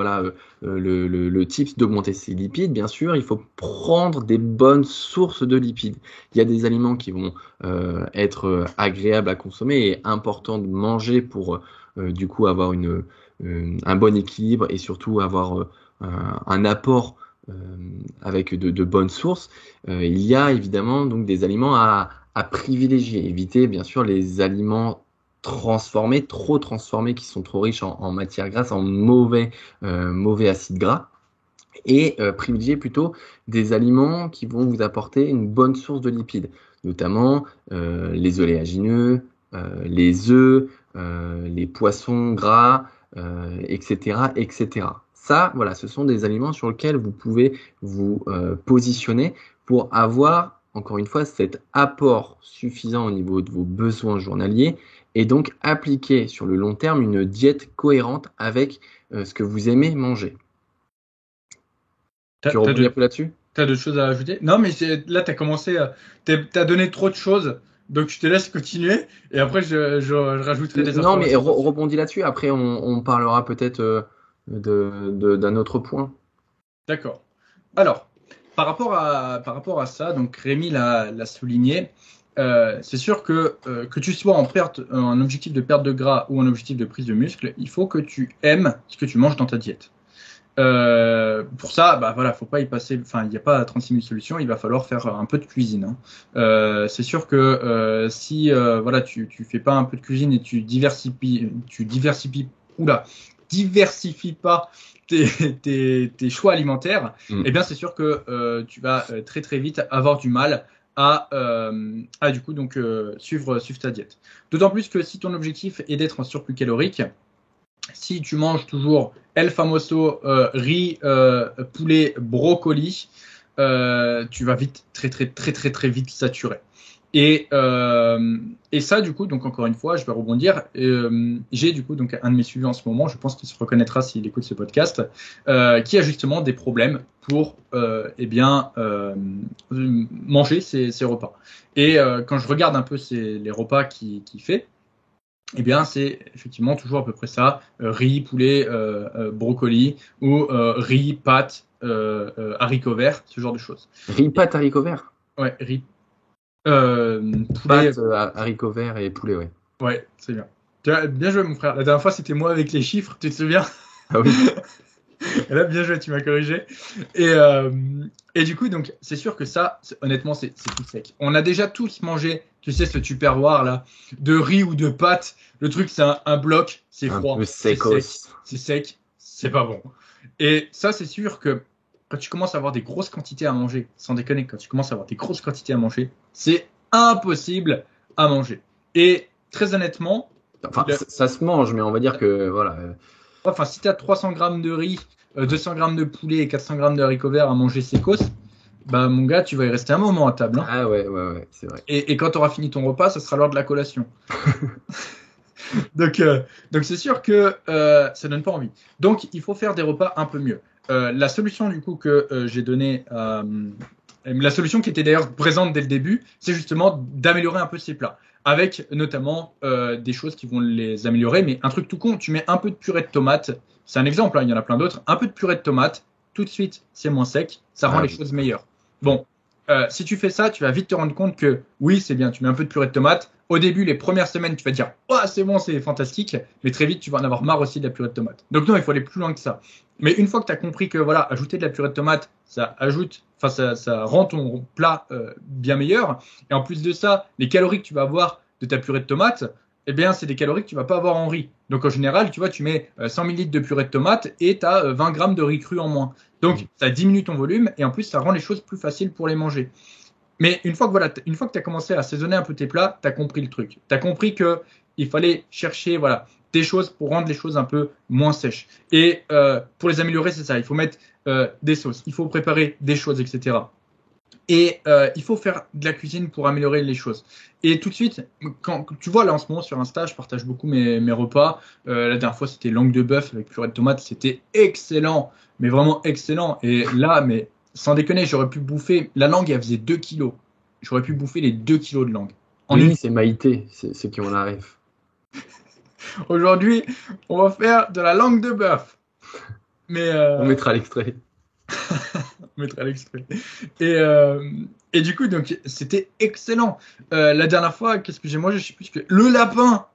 le tips d'augmenter ses lipides. Bien sûr, il faut prendre des bonnes sources de lipides. Il y a des aliments qui vont être agréables à consommer et importants de manger pour du coup avoir un bon équilibre et surtout avoir un apport avec de bonnes sources. Il y a évidemment donc des aliments à privilégier. Éviter bien sûr les aliments trop transformés, qui sont trop riches en matières grasses, en mauvais acides gras, et privilégier plutôt des aliments qui vont vous apporter une bonne source de lipides, notamment les oléagineux, les œufs, les poissons gras, etc., etc. Ça, voilà, ce sont des aliments sur lesquels vous pouvez vous positionner pour avoir, encore une fois, cet apport suffisant au niveau de vos besoins journaliers et donc appliquer sur le long terme une diète cohérente avec ce que vous aimez manger. Tu rebondis un peu là-dessus ? Tu as d'autres choses à ajouter ? Non, mais là, tu as commencé, tu as donné trop de choses, donc je te laisse continuer, et après, je rajouterai des informations. Non, mais rebondis là-dessus, après, on parlera peut-être d'un autre point. D'accord. Alors, par rapport à ça, donc Rémi l'a souligné, c'est sûr que tu sois en objectif de perte de gras ou en objectif de prise de muscle, il faut que tu aimes ce que tu manges dans ta diète. Pour ça, faut pas y passer. Enfin, il n'y a pas 36 000 solutions. Il va falloir faire un peu de cuisine. C'est sûr que si tu fais pas un peu de cuisine et tu diversifies pas tes choix alimentaires, eh bien c'est sûr que tu vas très très vite avoir du mal à du coup donc suivre ta diète. D'autant plus que si ton objectif est d'être en surplus calorique, si tu manges toujours el famoso riz, poulet, brocoli, tu vas vite très vite saturer. Et ça, du coup, donc encore une fois, je vais rebondir. J'ai du coup donc un de mes suivants en ce moment, je pense qu'il se reconnaîtra s'il écoute ce podcast, qui a justement des problèmes pour manger ses repas. Et quand je regarde un peu les repas qu'il fait, eh bien, c'est effectivement toujours à peu près ça, riz, poulet, brocoli, ou riz, pâtes, haricots verts, ce genre de choses. Riz, pâtes, haricots verts ? Ouais, riz, poulet. Pâtes, haricots verts et poulet, ouais. Ouais, c'est bien. Bien joué, mon frère. La dernière fois, c'était moi avec les chiffres, tu te souviens ? Ah oui. Là, bien joué, tu m'as corrigé. Et du coup, donc, c'est sûr que ça, honnêtement, c'est tout sec. On a déjà tous mangé, tu sais, ce tupperware là, de riz ou de pâtes. Le truc, c'est un bloc, c'est froid, c'est sec, c'est pas bon. Et ça, c'est sûr que quand tu commences à avoir des grosses quantités à manger, sans déconner, quand tu commences à avoir des grosses quantités à manger, c'est impossible à manger. Et très honnêtement, enfin, ça se mange, mais on va dire que voilà. Enfin, si tu as 300 grammes de riz, 200 grammes de poulet et 400 grammes de haricots verts à manger sécos, bah mon gars, tu vas y rester un moment à table. Hein. Ah ouais, c'est vrai. Et quand tu auras fini ton repas, ça sera l'heure de la collation. donc c'est sûr que ça donne pas envie. Donc il faut faire des repas un peu mieux. La solution du coup que j'ai donnée, la solution qui était d'ailleurs présente dès le début, c'est justement d'améliorer un peu ces plats. Avec notamment des choses qui vont les améliorer. Mais un truc tout con, tu mets un peu de purée de tomate. C'est un exemple, hein, il y en a plein d'autres. Un peu de purée de tomate, tout de suite, c'est moins sec. Ça rend les choses meilleures. Bon, si tu fais ça, tu vas vite te rendre compte que oui, c'est bien, tu mets un peu de purée de tomate. Au début, les premières semaines, tu vas te dire « Oh, c'est bon, c'est fantastique ». Mais très vite, tu vas en avoir marre aussi de la purée de tomate. Donc non, il faut aller plus loin que ça. Mais une fois que tu as compris que voilà, ajouter de la purée de tomate, ça rend ton plat bien meilleur. Et en plus de ça, les calories que tu vas avoir de ta purée de tomate, eh bien, c'est des calories que tu vas pas avoir en riz. Donc en général, tu vois, tu mets 100 ml de purée de tomate et tu as 20 grammes de riz cru en moins. Donc ça diminue ton volume et en plus, ça rend les choses plus faciles pour les manger. Mais une fois que tu as commencé à assaisonner un peu tes plats, tu as compris le truc. Tu as compris qu'il fallait chercher des choses pour rendre les choses un peu moins sèches. Et pour les améliorer, c'est ça. Il faut mettre des sauces, il faut préparer des choses, etc. Et il faut faire de la cuisine pour améliorer les choses. Et tout de suite, quand tu vois là en ce moment sur Insta, je partage beaucoup mes repas. La dernière fois, c'était langue de bœuf avec purée de tomates. C'était excellent, mais vraiment excellent. Et là, mais sans déconner, j'aurais pu bouffer. La langue, elle faisait 2 kilos. J'aurais pu bouffer les 2 kilos de langue. Denis, c'est Maïté, c'est ceux qui ont la ref. Aujourd'hui, on va faire de la langue de bœuf. Mais On mettra l'extrait. on mettra l'extrait. Et du coup, donc c'était excellent. La dernière fois, qu'est-ce que j'ai mangé? Je sais plus que le lapin.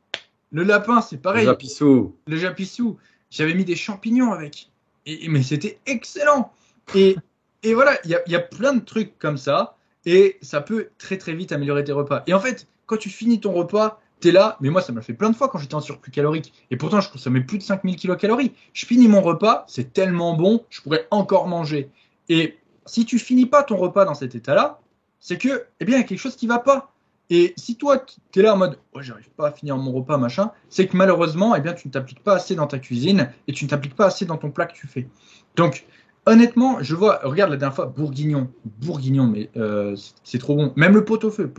Le lapin, c'est pareil. Le japissou. J'avais mis des champignons avec. Mais c'était excellent. Et, et voilà, il y a plein de trucs comme ça. Et ça peut très très vite améliorer tes repas. Et en fait, quand tu finis ton repas, t'es là. Mais moi, ça m'a fait plein de fois quand j'étais en surplus calorique. Et pourtant, je consommais plus de 5000 kilocalories. Je finis mon repas, c'est tellement bon, je pourrais encore manger. Et si tu finis pas ton repas dans cet état-là, c'est que, eh bien, il y a quelque chose qui va pas. Et si toi, tu es là en mode oh, j'arrive pas à finir mon repas, machin, c'est que malheureusement, eh bien, tu ne t'appliques pas assez dans ta cuisine et tu ne t'appliques pas assez dans ton plat que tu fais. Donc, honnêtement, je vois, regarde la dernière fois, bourguignon, mais c'est trop bon. Même le pot-au-feu,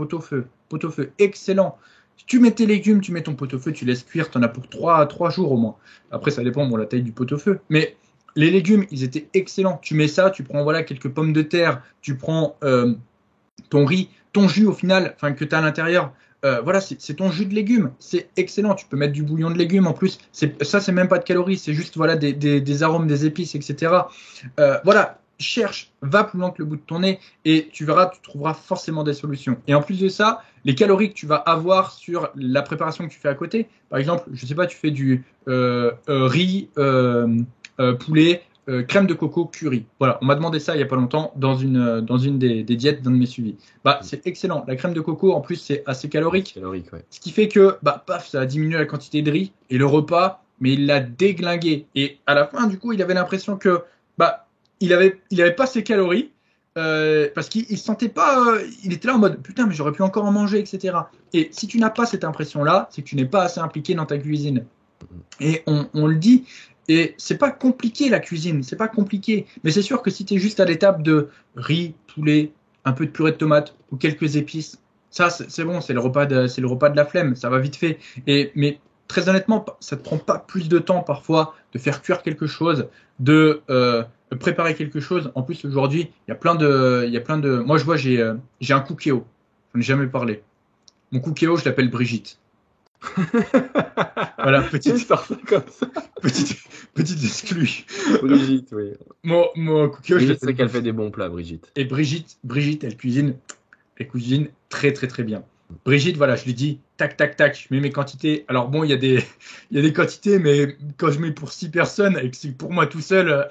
excellent. Tu mets tes légumes, tu mets ton pot-au-feu, tu laisses cuire, tu en as pour 3 jours au moins. Après, ça dépend de la taille du pot-au-feu. Mais les légumes, ils étaient excellents. Tu mets ça, tu prends voilà, quelques pommes de terre, tu prends ton riz, ton jus au final, enfin que tu as à l'intérieur, voilà, c'est ton jus de légumes, c'est excellent. Tu peux mettre du bouillon de légumes en plus. Ça, c'est même pas de calories, c'est juste voilà des arômes, des épices, etc. Voilà, cherche, va plus loin que le bout de ton nez et tu verras, tu trouveras forcément des solutions. Et en plus de ça, les calories que tu vas avoir sur la préparation que tu fais à côté, par exemple, je sais pas, tu fais du riz, poulet, crème de coco curry. Voilà, on m'a demandé ça il n'y a pas longtemps dans une des diètes d'un de mes suivis. Bah, c'est excellent. La crème de coco, en plus, c'est assez calorique. Ouais. Ce qui fait que, bah, paf, ça a diminué la quantité de riz et le repas, mais il l'a déglingué. Et à la fin, du coup, il avait l'impression que, bah, il avait pas ses calories. Parce qu'il se sentait pas, il était là en mode putain, mais j'aurais pu encore en manger, etc. Et si tu n'as pas cette impression-là, c'est que tu n'es pas assez impliqué dans ta cuisine. Et on le dit, et c'est pas compliqué la cuisine, c'est pas compliqué. Mais c'est sûr que si tu es juste à l'étape de riz, poulet, un peu de purée de tomate ou quelques épices, ça c'est bon, c'est le repas de la flemme, ça va vite fait. Mais très honnêtement, ça te prend pas plus de temps parfois de faire cuire quelque chose, de préparer quelque chose. En plus aujourd'hui, il y a plein de. Moi je vois j'ai un cookéo, j'en ai jamais parlé. Mon cookéo, je l'appelle Brigitte. Voilà, petite exclue. Brigitte, oui. Mon cookie, Brigitte, c'est qu'elle fait des bons plats, Brigitte. Et Brigitte, elle cuisine très très très bien. Brigitte, voilà, je lui dis tac tac tac, je mets mes quantités. Alors bon, il y a des quantités, mais quand je mets pour 6 personnes et que c'est pour moi tout seul,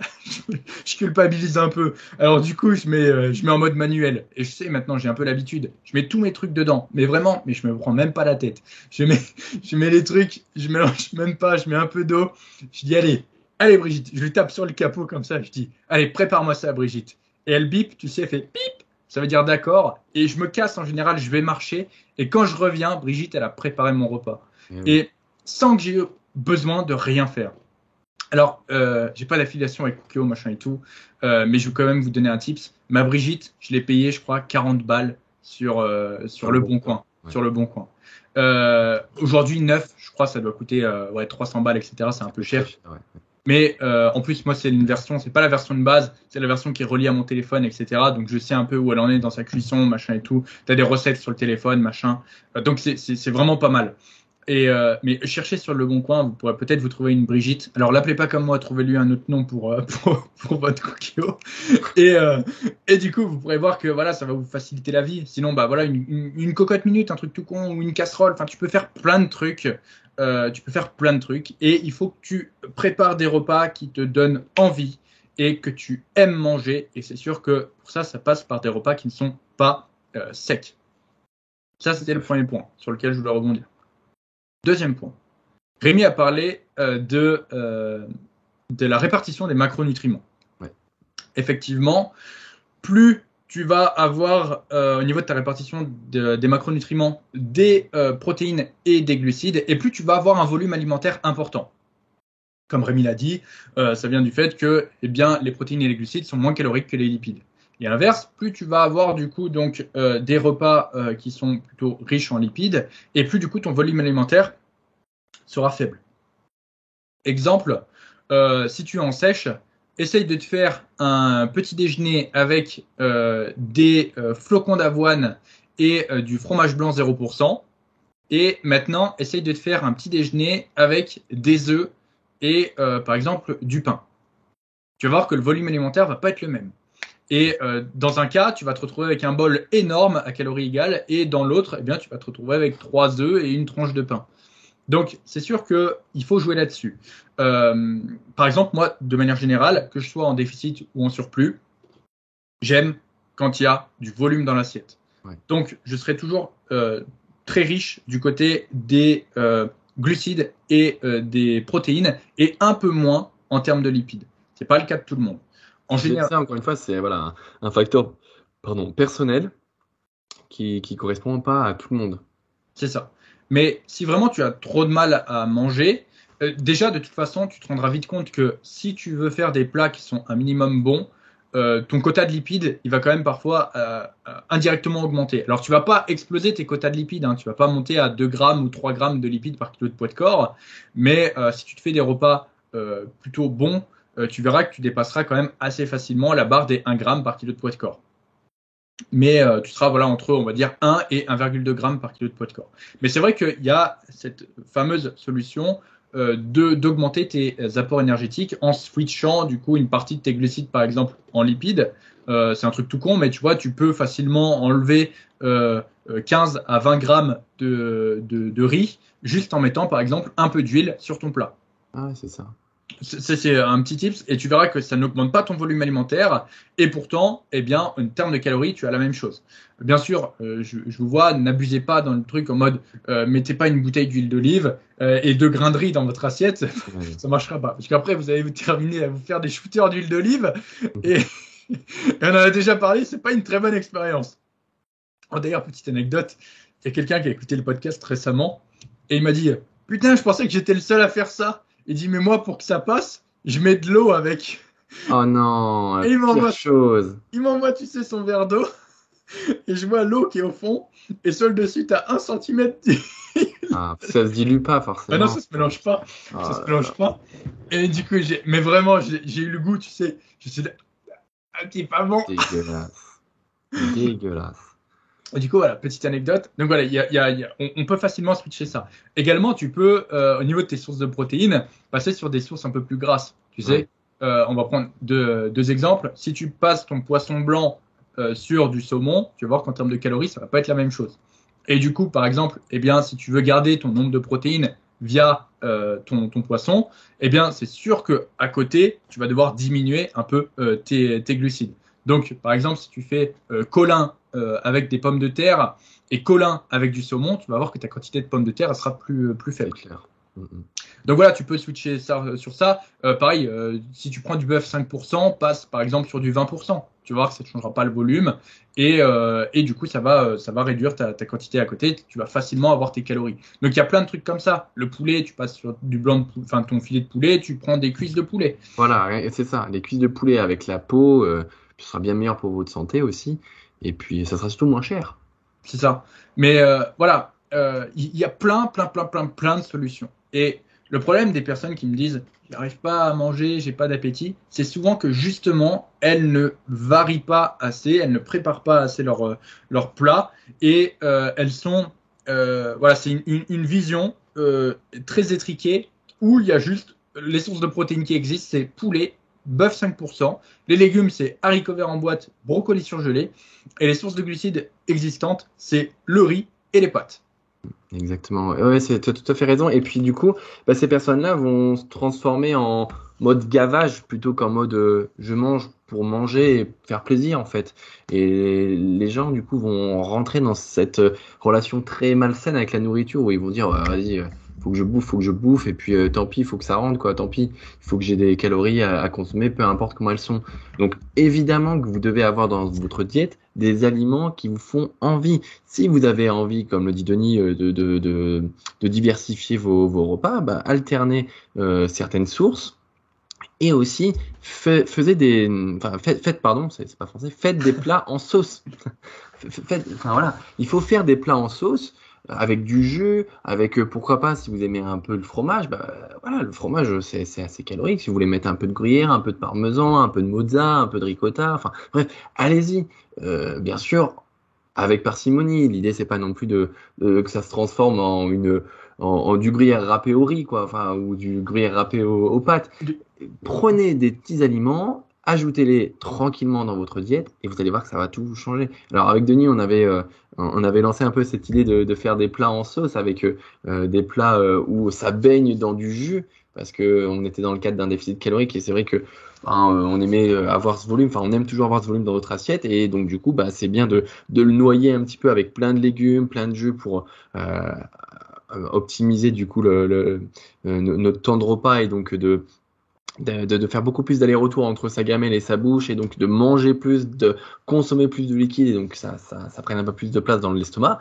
je culpabilise un peu. Alors du coup, je mets en mode manuel. Et je sais maintenant, j'ai un peu l'habitude. Je mets tous mes trucs dedans, mais vraiment, mais je me prends même pas la tête. Je mets les trucs, je mélange même pas, je mets un peu d'eau. Je dis allez Brigitte, je lui tape sur le capot comme ça. Je dis allez, prépare-moi ça, Brigitte. Et elle bip, tu sais, elle fait bip. Ça veut dire d'accord. Et je me casse en général, je vais marcher. Et quand je reviens, Brigitte, elle a préparé mon repas. Et sans que j'ai eu besoin de rien faire. Alors, j'ai pas d'affiliation avec Cookéo, machin et tout. Mais je vais quand même vous donner un tips. Ma Brigitte, je l'ai payée, je crois, 40 balles sur le Bon Coin. Ouais. Sur le Bon Coin. Aujourd'hui, neuf, je crois, ça doit coûter 300 balles, etc. C'est un peu cher. Ouais. Mais en plus, moi, c'est une version, c'est pas la version de base, c'est la version qui est reliée à mon téléphone, etc. Donc, je sais un peu où elle en est dans sa cuisson, machin et tout. T'as des recettes sur le téléphone, machin. Donc, c'est vraiment pas mal. Mais cherchez sur le Bon Coin, vous pourrez peut-être vous trouver une Brigitte. Alors, l'appelez pas comme moi, trouvez-lui un autre nom pour votre cookie. Et du coup, vous pourrez voir que voilà, ça va vous faciliter la vie. Sinon, bah voilà, une cocotte minute, un truc tout con, ou une casserole. Enfin, tu peux faire plein de trucs. Et il faut que tu prépares des repas qui te donnent envie et que tu aimes manger. Et c'est sûr que pour ça passe par des repas qui ne sont pas secs. Ça, c'était le premier point sur lequel je voulais rebondir. Deuxième point. Rémi a parlé de la répartition des macronutriments. Ouais. Effectivement, plus tu vas avoir au niveau de ta répartition des macronutriments, des protéines et des glucides, et plus tu vas avoir un volume alimentaire important. Comme Rémi l'a dit, ça vient du fait que les protéines et les glucides sont moins caloriques que les lipides. Et à l'inverse, plus tu vas avoir du coup donc des repas qui sont plutôt riches en lipides, et plus du coup ton volume alimentaire sera faible. Exemple, si tu es en sèche, essaye de te faire un petit déjeuner avec des flocons d'avoine et du fromage blanc 0%. Et maintenant, essaye de te faire un petit déjeuner avec des œufs et par exemple du pain. Tu vas voir que le volume alimentaire va pas être le même. Et dans un cas, tu vas te retrouver avec un bol énorme à calories égales, et dans l'autre, eh bien, tu vas te retrouver avec 3 œufs et une tranche de pain. Donc, c'est sûr qu'il faut jouer là-dessus. Par exemple, moi, de manière générale, que je sois en déficit ou en surplus, j'aime quand il y a du volume dans l'assiette. Ouais. Donc, je serai toujours très riche du côté des glucides et des protéines, et un peu moins en termes de lipides. C'est pas le cas de tout le monde. En général, Ça, encore une fois, c'est voilà, un facteur personnel qui correspond pas à tout le monde. c'est ça. Mais si vraiment tu as trop de mal à manger, déjà de toute façon, tu te rendras vite compte que si tu veux faire des plats qui sont un minimum bons, ton quota de lipides, il va quand même parfois indirectement augmenter. Alors tu vas pas exploser tes quotas de lipides, hein, tu vas pas monter à 2 grammes ou 3 grammes de lipides par kilo de poids de corps, mais si tu te fais des repas plutôt bons, tu verras que tu dépasseras quand même assez facilement la barre des 1 gramme par kilo de poids de corps. Mais tu seras voilà, entre, on va dire, 1 et 1,2 g par kilo de poids de corps. Mais c'est vrai qu'il y a cette fameuse solution d'augmenter tes apports énergétiques en switchant du coup une partie de tes glucides, par exemple, en lipides. C'est un truc tout con, mais tu vois, tu peux facilement enlever 15 à 20 grammes de riz juste en mettant, par exemple, un peu d'huile sur ton plat. Ah, c'est ça. C'est un petit tips, et tu verras que ça n'augmente pas ton volume alimentaire, et pourtant, eh bien, en termes de calories, tu as la même chose. Bien sûr, je vous vois, n'abusez pas dans le truc en mode mettez pas une bouteille d'huile d'olive et 2 grains de riz dans votre assiette, Ouais. ça marchera pas. Parce qu'après, vous allez vous terminer à vous faire des shooters d'huile d'olive, et, et on en a déjà parlé, c'est pas une très bonne expérience. Oh, d'ailleurs, petite anecdote, il y a quelqu'un qui a écouté le podcast récemment, et il m'a dit putain, je pensais que j'étais le seul à faire ça. Il dit, mais moi, pour que ça passe, je mets de l'eau avec. Oh non, la Et pire chose. il m'envoie, tu sais, son verre d'eau. Et je vois l'eau qui est au fond. Et sur le dessus, tu as 1 centimètre. Ah, ça se dilue pas Ah forcément. non, ça se mélange pas. Oh Ça se là mélange là. pas. Et du coup, mais vraiment, j'ai eu le goût, tu sais. Je suis là, ah, c'est pas bon. Dégueulasse. Dégueulasse. Et du coup, voilà, petite anecdote. Donc voilà, on peut facilement switcher ça. Également, tu peux, au niveau de tes sources de protéines, passer sur des sources un peu plus grasses. Tu sais, on va prendre deux exemples. Si tu passes ton poisson blanc sur du saumon, tu vas voir qu'en termes de calories, ça va pas être la même chose. Et du coup, par exemple, eh bien, si tu veux garder ton nombre de protéines via ton poisson, eh bien, c'est sûr que à côté, tu vas devoir diminuer un peu tes glucides. Donc, par exemple, si tu fais colin avec des pommes de terre et colin avec du saumon, tu vas voir que ta quantité de pommes de terre elle sera plus faible. C'est clair. Donc voilà, tu peux switcher ça, sur ça. Pareil, si tu prends du bœuf 5%, passe par exemple sur du 20%. Tu vas voir que ça ne changera pas le volume. Et du coup, ça va réduire ta quantité à côté. Tu vas facilement avoir tes calories. Donc il y a plein de trucs comme ça. Le poulet, tu passes sur du blanc enfin ton filet de poulet, tu prends des cuisses de poulet. Voilà, c'est ça. Les cuisses de poulet avec la peau, ce sera bien meilleur pour votre santé aussi. Et puis, ça sera surtout moins cher. C'est ça. Mais voilà, il y a plein de solutions. Et le problème des personnes qui me disent j'arrive pas à manger, j'ai pas d'appétit, c'est souvent que justement elles ne varient pas assez, elles ne préparent pas assez leur plat, et elles sont voilà, c'est une vision très étriquée où il y a juste les sources de protéines qui existent, c'est poulet, bœuf 5%, les légumes c'est haricots verts en boîte, brocolis surgelés, et les sources de glucides existantes c'est le riz et les pâtes. Exactement. Ouais, tu as tout à fait raison. Et puis, du coup, bah, ces personnes-là vont se transformer en mode gavage plutôt qu'en mode je mange pour manger et faire plaisir, en fait. Et les gens, du coup, vont rentrer dans cette relation très malsaine avec la nourriture où ils vont dire ouais, vas-y, faut que je bouffe. Et puis, tant pis, il faut que ça rentre, quoi. Tant pis, il faut que j'ai des calories à consommer, peu importe comment elles sont. Donc, évidemment que vous devez avoir dans votre diète des aliments qui vous font envie. Si vous avez envie, comme le dit Denis, de diversifier vos repas, bah, alternez certaines sources. Et aussi, faites pardon, c'est pas français, faites des plats en sauce. Enfin voilà, il faut faire des plats en sauce avec du jus, avec pourquoi pas si vous aimez un peu le fromage, bah voilà, le fromage c'est assez calorique. Si vous voulez mettre un peu de gruyère, un peu de parmesan, un peu de mozza, un peu de ricotta, enfin bref, allez-y. Bien sûr, avec parcimonie. L'idée c'est pas non plus que ça se transforme en du gruyère râpé au riz, quoi, enfin, ou du gruyère râpé aux pâtes. Prenez des petits aliments, ajoutez-les tranquillement dans votre diète et vous allez voir que ça va tout changer. Alors avec Denis, on avait lancé un peu cette idée de faire des plats en sauce avec des plats où ça baigne dans du jus parce que on était dans le cadre d'un déficit calorique et c'est vrai que on aimait avoir ce volume, enfin on aime toujours avoir ce volume dans notre assiette et donc du coup bah c'est bien de le noyer un petit peu avec plein de légumes, plein de jus pour optimiser du coup notre temps de repas et donc de faire beaucoup plus d'aller-retour entre sa gamelle et sa bouche et donc de manger plus, de consommer plus de liquide et donc ça prenne un peu plus de place dans l'estomac.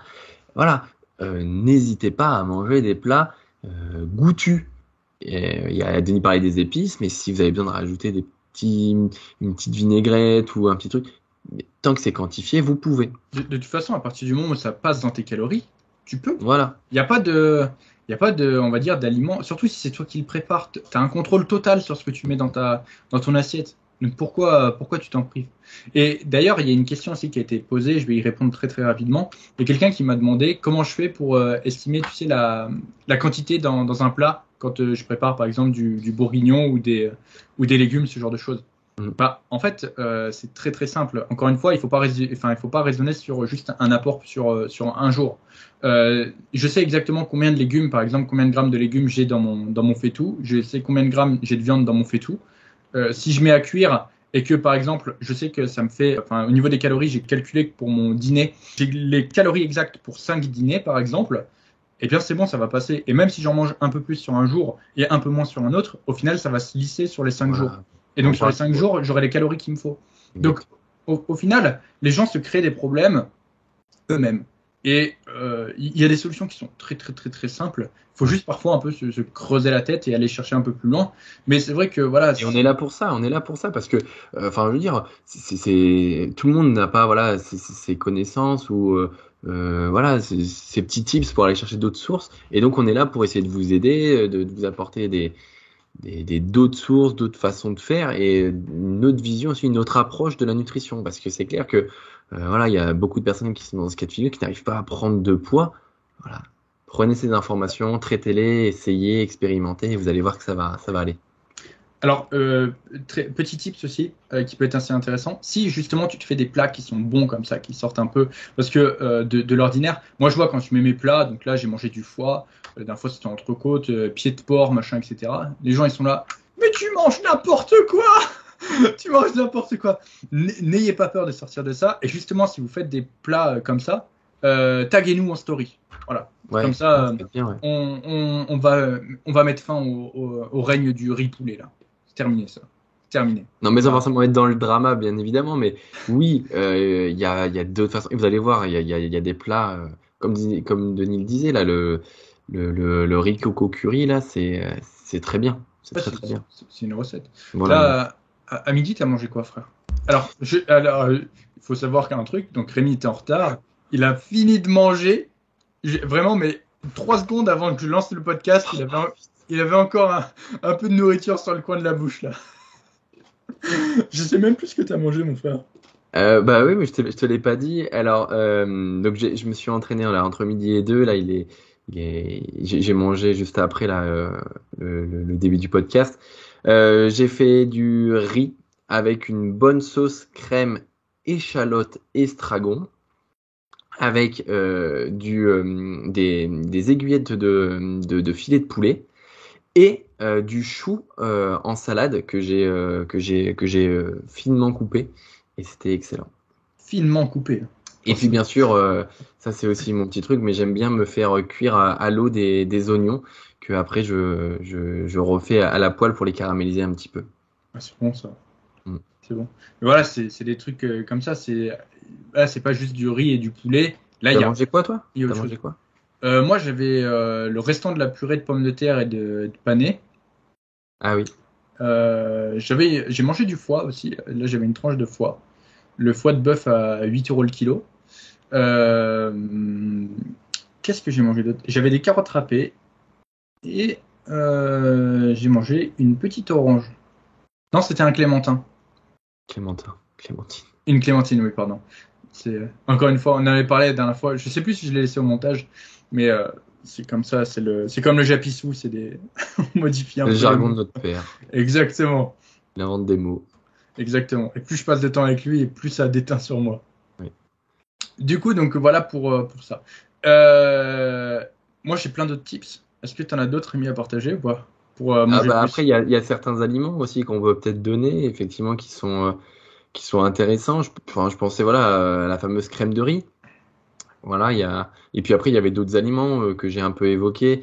Voilà, n'hésitez pas à manger des plats goûtus. Il y a Denis parlait des épices, mais si vous avez besoin de rajouter une petite vinaigrette ou un petit truc, tant que c'est quantifié, vous pouvez. De toute façon, à partir du moment où ça passe dans tes calories, tu peux. Voilà. Il n'y a pas de, on va dire, d'aliments, surtout si c'est toi qui le prépares. Tu as un contrôle total sur ce que tu mets dans ton assiette. Donc pourquoi tu t'en prives? Et d'ailleurs, il y a une question aussi qui a été posée, je vais y répondre très très rapidement. Il y a quelqu'un qui m'a demandé comment je fais pour estimer, tu sais, la quantité dans un plat quand je prépare par exemple du bourguignon ou des légumes, ce genre de choses. Bah, en fait, c'est très très simple. Encore une fois, il faut pas raisonner sur juste un apport sur un jour. Je sais exactement combien de légumes, par exemple, combien de grammes de légumes j'ai dans mon faitout. Je sais combien de grammes j'ai de viande dans mon faitout. Si je mets à cuire et que, par exemple, je sais que ça me fait, enfin, au niveau des calories, j'ai calculé que pour mon dîner, j'ai les calories exactes pour 5 dîners, par exemple. Eh bien, c'est bon, ça va passer. Et même si j'en mange un peu plus sur un jour et un peu moins sur un autre, au final, ça va se lisser sur les 5 jours. Voilà. Et donc, sur les 5 jours, j'aurai les calories qu'il me faut. Donc, au final, les gens se créent des problèmes eux-mêmes. Et il y a des solutions qui sont très, très, très, très simples. Il faut juste parfois un peu se creuser la tête et aller chercher un peu plus loin. Mais c'est vrai que, voilà. Et on est là pour ça parce que, enfin, je veux dire, tout le monde n'a pas, voilà, ces connaissances ou, voilà, ces petits tips pour aller chercher d'autres sources. Et donc, on est là pour essayer de vous aider, de vous apporter d'autres sources, d'autres façons de faire et une autre vision aussi, une autre approche de la nutrition. Parce que c'est clair que, voilà, il y a beaucoup de personnes qui sont dans ce cas de figure qui n'arrivent pas à prendre de poids. Voilà. Prenez ces informations, traitez-les, essayez, expérimentez et vous allez voir que ça va aller. Alors, petit tips aussi, qui peut être assez intéressant. Si justement tu te fais des plats qui sont bons comme ça, qui sortent un peu, parce que de l'ordinaire, moi je vois quand je mets mes plats, donc là j'ai mangé du foie, la dernière fois c'était entrecôte, pied de porc, machin, etc. Les gens ils sont là, mais tu manges n'importe quoi! Tu manges n'importe quoi! N'ayez pas peur de sortir de ça. Et justement, si vous faites des plats comme ça, taguez-nous en story. Voilà. Ouais, Comme ça, bien, ouais. on va mettre fin au règne du riz poulet là. C'est terminé ça. C'est terminé. Non, mais sans Voilà. forcément être dans le drama, bien évidemment, mais oui, il y a d'autres façons. Et vous allez voir, il y a des plats, comme Denis le disait, là, le riz coco curry, là, c'est très bien. C'est Ouais, très, très bien. c'est une recette. Voilà. Là, à midi, t'as mangé quoi, frère? Alors, il faut savoir qu'un truc, donc Rémi était en retard. Il a fini de manger. Vraiment, mais 3 secondes avant que je lance le podcast, il avait encore un peu de nourriture sur le coin de la bouche là. Je sais même plus ce que t'as mangé, mon frère. Bah oui, mais je te l'ai pas dit. Alors, donc je me suis entraîné là, entre midi et deux. Là, j'ai mangé juste après là, le début du podcast. J'ai fait du riz avec une bonne sauce crème, échalote, estragon, avec des aiguillettes de filet de poulet et du chou en salade que j'ai finement coupé et c'était excellent. Finement coupé. Et puis bien sûr, ça c'est aussi mon petit truc, mais j'aime bien me faire cuire à l'eau des oignons que après je refais à la poêle pour les caraméliser un petit peu. Ah, c'est bon ça. Mm. C'est bon. Mais voilà, c'est des trucs comme ça. C'est pas juste du riz et du poulet. Là, T'as mangé quoi toi? il y a T'as autre mangé chose. quoi? Moi, j'avais le restant de la purée de pommes de terre et de panais. Ah oui. J'ai mangé du foie aussi. Là, j'avais une tranche de foie. Le foie de bœuf à 8 euros le kilo. Qu'est-ce que j'ai mangé d'autre? J'avais des carottes râpées et j'ai mangé une petite orange. Non, c'était un clémentin. Clémentine. Une clémentine, oui, pardon. Encore une fois, on en avait parlé la dernière fois. Je sais plus si je l'ai laissé au montage, mais c'est comme ça. C'est comme le japissou, c'est des on modifie un peu Le les jargon mots. de notre père. Exactement, Il invente des mots. exactement. Et plus je passe de temps avec lui, et plus ça déteint sur moi. Oui. Du coup, donc voilà pour ça. Euh, Moi, j'ai plein d'autres tips. Est-ce que tu en as d'autres, Rémi, à partager ou pas? Pour manger Après, plus. il y a certains aliments aussi qu'on peut peut-être donner, effectivement, qui sont intéressants. Je pensais voilà, à la fameuse crème de riz. Voilà, et puis après, il y avait d'autres aliments que j'ai un peu évoqués.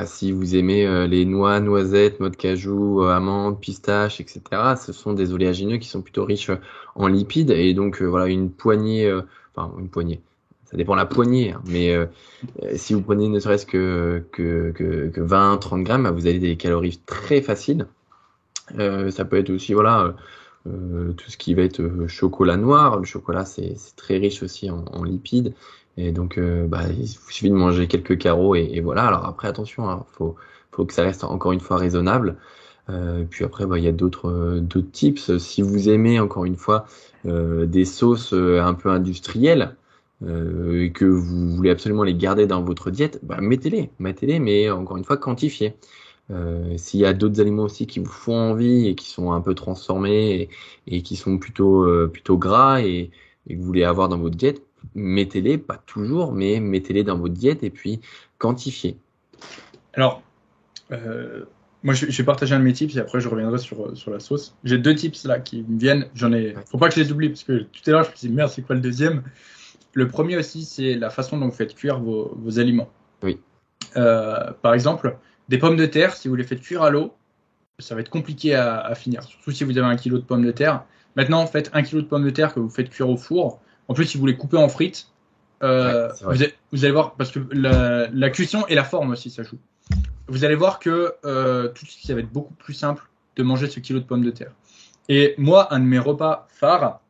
Si vous aimez les noix, noisettes, noix de cajou, amandes, pistaches, etc., ce sont des oléagineux qui sont plutôt riches en lipides. Et donc, voilà, une poignée. Ça dépend de la poignée, hein, mais si vous prenez ne serait-ce que 20, 30 grammes, bah, vous avez des calories très faciles. Ça peut être aussi, voilà, tout ce qui va être chocolat noir. Le chocolat, c'est très riche aussi en lipides. Et donc, il suffit de manger quelques carreaux et voilà. Alors après, attention, hein, faut que ça reste encore une fois raisonnable. Puis après, il y a d'autres tips. Si vous aimez, encore une fois, des sauces un peu industrielles, et que vous voulez absolument les garder dans votre diète, mettez-les, mais encore une fois, quantifiez. S'il y a d'autres aliments aussi qui vous font envie et qui sont un peu transformés et qui sont plutôt gras et que vous voulez avoir dans votre diète, mettez-les, pas toujours, mais mettez-les dans votre diète et puis quantifiez. Alors, moi, je vais partager un de mes tips et après, je reviendrai sur la sauce. J'ai deux tips là qui me viennent. Faut pas que je les oublie parce que tout à l'heure, je me suis dit, merde, c'est quoi le deuxième? Le premier aussi, c'est la façon dont vous faites cuire vos aliments. Oui. Par exemple, des pommes de terre, si vous les faites cuire à l'eau, ça va être compliqué à finir, surtout si vous avez 1 kilo de pommes de terre. Maintenant, faites 1 kilo de pommes de terre que vous faites cuire au four. En plus, si vous les coupez en frites, C'est vrai. vous allez voir, parce que la cuisson et la forme aussi, ça joue. Vous allez voir que tout de suite, ça va être beaucoup plus simple de manger ce kilo de pommes de terre. Et moi, un de mes repas phares,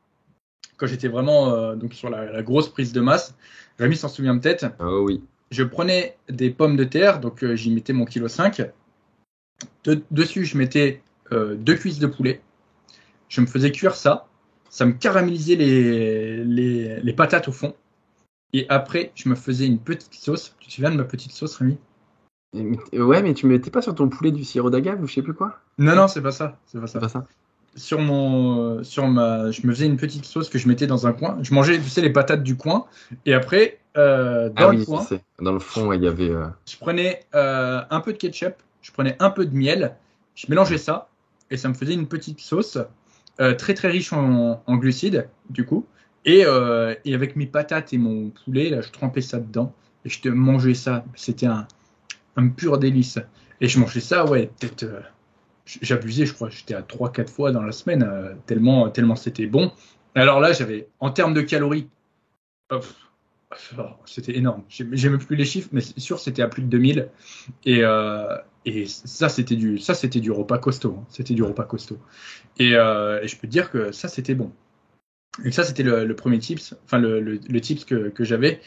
quand j'étais vraiment donc sur la grosse prise de masse, Rémi s'en souvient peut-être, Oh oui. je prenais des pommes de terre, donc j'y mettais mon kilo 5. Dessus, je mettais 2 cuisses de poulet. Je me faisais cuire ça. Ça me caramélisait les patates au fond. Et après, je me faisais une petite sauce. Tu te souviens de ma petite sauce, Rémi? Ouais, mais tu mettais pas sur ton poulet du sirop d'agave ou je sais plus quoi? Non, non, c'est pas ça. C'est pas C'est ça. pas ça? Je me faisais une petite sauce que je mettais dans un coin. Je mangeais, tu sais, les patates du coin. Et après, Ah dans le oui, je coin, sais. Dans le fond, il y avait. je prenais un peu de ketchup, je prenais un peu de miel, je mélangeais ça, et ça me faisait une petite sauce très très riche en glucides, du coup. Et avec mes patates et mon poulet, là, je trempais ça dedans, et je te mangeais ça. C'était un pur délice. Et je mangeais ça, ouais, peut-être. J'abusais, je crois, j'étais à 3-4 fois dans la semaine, tellement c'était bon. Alors là, en termes de calories, oh, c'était énorme. J'ai même plus les chiffres, mais c'est sûr, c'était à plus de 2000. Et ça, c'était du repas costaud, hein. C'était du repas costaud. Et je peux te dire que ça, c'était bon. Et ça, c'était le premier tips, enfin le tips que j'avais,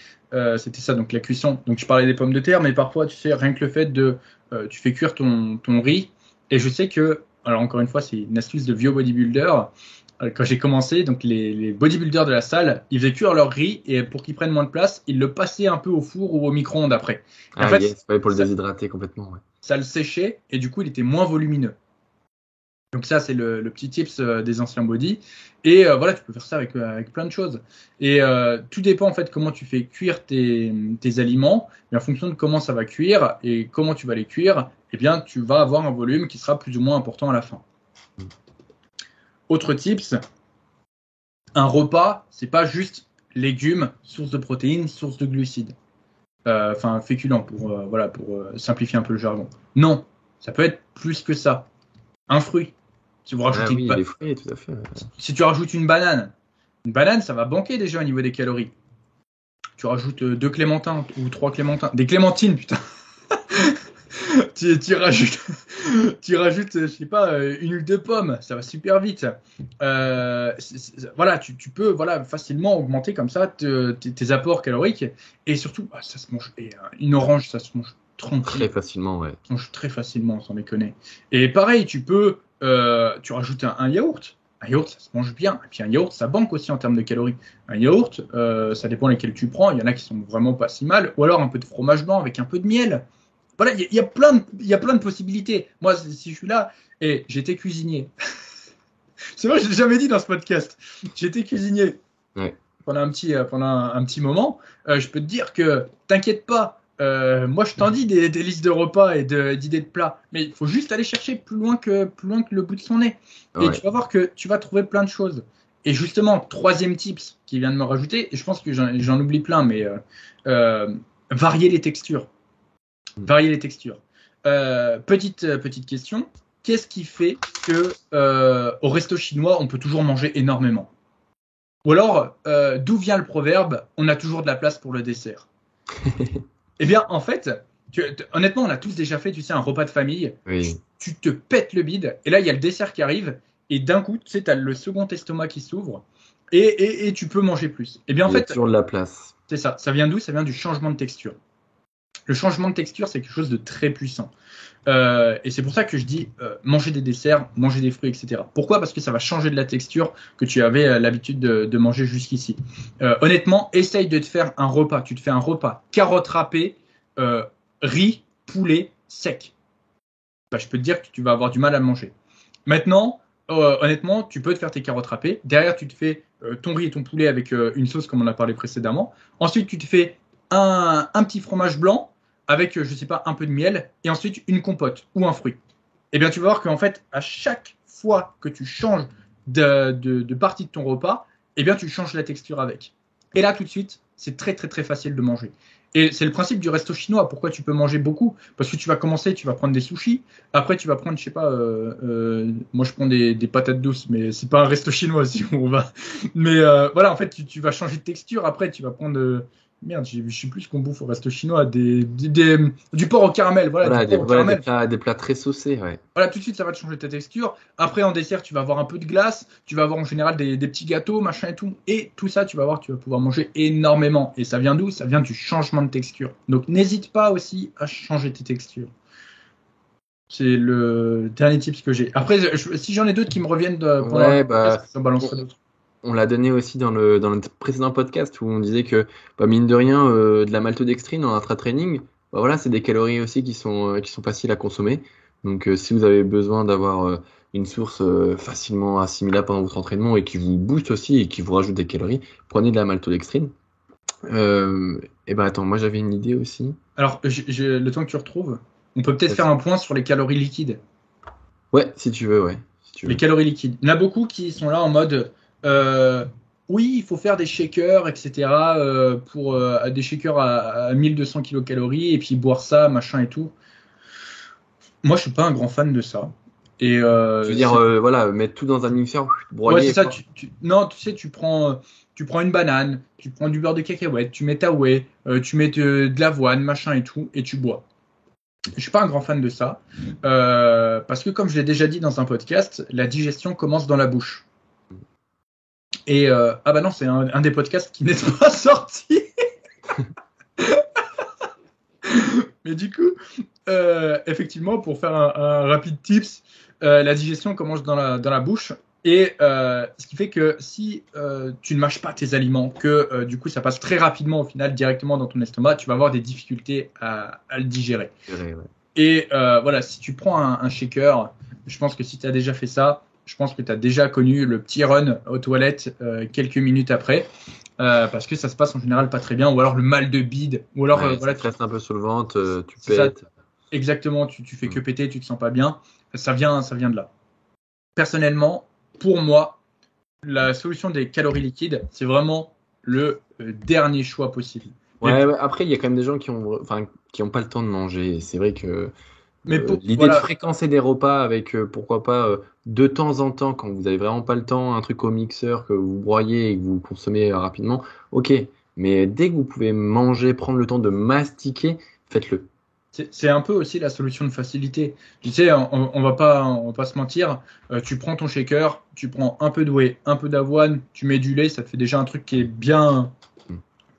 c'était ça, donc la cuisson. Donc je parlais des pommes de terre, mais parfois, tu sais, rien que le fait tu fais cuire ton riz. Et je sais que, alors encore une fois, c'est une astuce de vieux bodybuilder. Quand j'ai commencé, donc les bodybuilders de la salle, ils faisaient cuire leur riz et pour qu'ils prennent moins de place, ils le passaient un peu au four ou au micro-ondes après. Et en Ah fait, yes, ouais, pour le ça, déshydrater complètement. Ouais. ça le séchait et du coup, il était moins volumineux. Donc ça, c'est le petit tips des anciens body. Et voilà, tu peux faire ça avec plein de choses. Et tout dépend en fait comment tu fais cuire tes aliments. Et en fonction de comment ça va cuire et comment tu vas les cuire, eh bien, tu vas avoir un volume qui sera plus ou moins important à la fin. Autre tips, un repas, c'est pas juste légumes, source de protéines, source de glucides. Enfin, féculents pour simplifier un peu le jargon. Non, ça peut être plus que ça. Un fruit. Si vous Ah rajoutez oui, les fruits, tout à fait. Si tu rajoutes une banane, ça va banquer déjà au niveau des calories. Tu rajoutes 2 clémentins ou 3 clémentins. Des clémentines, putain. tu rajoutes, tu rajoutes, je sais pas, une huile de pomme, ça va super vite. Voilà, tu peux voilà, facilement augmenter comme ça tes apports caloriques. Et surtout, ça se mange. Et, une orange, ça se mange tranquille. Très facilement, ouais. Ça se mange très facilement, sans déconner. Et pareil, tu rajoutes un yaourt. Un yaourt, ça se mange bien. Et puis un yaourt, ça banque aussi en termes de calories. Un yaourt, ça dépend lesquels tu prends. Il y en a qui sont vraiment pas si mal. Ou alors un peu de fromage blanc avec un peu de miel. Voilà, il y a plein de possibilités. Moi, si je suis là, et j'étais cuisinier. C'est vrai, je l'ai jamais dit dans ce podcast. J'étais cuisinier pendant un petit moment. Je peux te dire que t'inquiète pas. Moi, je t'en dis des listes de repas et d'idées de plats, mais il faut juste aller chercher plus loin que le bout de son nez. Et tu vas voir que tu vas trouver plein de choses. Et justement, troisième tips qui vient de me rajouter, et je pense que j'en oublie plein, mais varier les textures. Varier les textures. Petite question. Qu'est-ce qui fait que au resto chinois, on peut toujours manger énormément? Ou alors, d'où vient le proverbe « on a toujours de la place pour le dessert » Eh bien, en fait, honnêtement, on a tous déjà fait, tu sais, un repas de famille. Oui. Tu te pètes le bide, et là, il y a le dessert qui arrive, et d'un coup, tu sais, tu as le second estomac qui s'ouvre, et tu peux manger plus. Eh bien, en Il y a fait, toujours de la place. c'est ça. Ça vient d'où? Ça vient du changement de texture. Le changement de texture, c'est quelque chose de très puissant. Et c'est pour ça que je dis manger des desserts, manger des fruits, etc. Pourquoi? Parce que ça va changer de la texture que tu avais l'habitude de manger jusqu'ici. Honnêtement, essaye de te faire un repas. Tu te fais un repas carottes râpées, riz, poulet, sec. Bah, je peux te dire que tu vas avoir du mal à le manger. Maintenant, honnêtement, tu peux te faire tes carottes râpées. Derrière, tu te fais ton riz et ton poulet avec une sauce comme on a parlé précédemment. Ensuite, tu te fais un petit fromage blanc avec, je sais pas, un peu de miel, et ensuite une compote ou un fruit. Eh bien, tu vas voir qu'en fait, à chaque fois que tu changes de partie de ton repas, eh bien, tu changes la texture avec. Et là, tout de suite, c'est très, très, très facile de manger. Et c'est le principe du resto chinois. Pourquoi tu peux manger beaucoup? Parce que tu vas commencer, tu vas prendre des sushis. Après, tu vas prendre, je sais pas, moi je prends des patates douces, mais c'est pas un resto chinois si on va. Mais voilà, en fait, tu vas changer de texture. Après, tu vas prendre. Merde, je sais plus ce qu'on bouffe au resto chinois, du porc au caramel, Voilà, du porc au caramel. des plats très saucés, ouais. Voilà, tout de suite, ça va te changer ta texture. Après, en dessert, tu vas avoir un peu de glace, tu vas avoir en général des petits gâteaux, machin et tout. Et tout ça, tu vas voir, tu vas pouvoir manger énormément. Et ça vient d'où? Ça vient du changement de texture. Donc, n'hésite pas aussi à changer tes textures. C'est le dernier tip que j'ai. Après, si j'en ai d'autres qui me reviennent pendant le podcast, je balancerai d'autres. On l'a donné aussi dans le précédent podcast où on disait que, mine de rien, de la maltodextrine en intra-training, voilà, c'est des calories aussi qui sont faciles à consommer. Donc, si vous avez besoin d'avoir une source facilement assimilable pendant votre entraînement et qui vous booste aussi et qui vous rajoute des calories, prenez de la maltodextrine. Et ben attends, moi j'avais une idée aussi. Alors, le temps que tu retrouves, on peut peut-être faire un point sur les calories liquides. Ouais, si tu veux, ouais. Si tu veux. Les calories liquides. Il y en a beaucoup qui sont là en mode oui, il faut faire des shakers, etc. Pour des shakers à 1200 kilocalories et puis boire ça, machin et tout. Moi, je suis pas un grand fan de ça. Et je veux dire, voilà, mettre tout dans un mixeur, broyer. Ouais, c'est ça. Non, tu sais, tu prends une banane, tu prends du beurre de cacahuète, tu mets ta whey, tu mets de l'avoine, machin et tout, et tu bois. Je suis pas un grand fan de ça parce que, comme je l'ai déjà dit dans un podcast, la digestion commence dans la bouche. Et ah bah non, c'est un des podcasts qui n'est pas sorti. Mais du coup, effectivement, pour faire un rapide tips, la digestion commence dans la bouche. Et ce qui fait que si tu ne mâches pas tes aliments, que du coup ça passe très rapidement au final directement dans ton estomac, tu vas avoir des difficultés à le digérer. Ouais. Et voilà, si tu prends un shaker, je pense que si tu as déjà fait ça, je pense que tu as déjà connu le petit run aux toilettes quelques minutes après. Parce que ça se passe en général pas très bien, ou alors le mal de bide, ou alors voilà, tu restes un peu sur le ventre, tu pètes. Exactement, tu fais que péter, tu te sens pas bien. Ça vient de là. Personnellement, pour moi, la solution des calories liquides, c'est vraiment le dernier choix possible. Ouais, après, il y a quand même des gens qui ont pas le temps de manger. C'est vrai que l'idée de fréquencer des repas avec, pourquoi pas, de temps en temps, quand vous avez vraiment pas le temps, un truc au mixeur que vous broyez et que vous consommez rapidement, ok. Mais dès que vous pouvez manger, prendre le temps de mastiquer, faites-le. C'est un peu aussi la solution de facilité. Tu sais, on va pas se mentir. Tu prends ton shaker, tu prends un peu de whey, un peu d'avoine, tu mets du lait, ça te fait déjà un truc qui est bien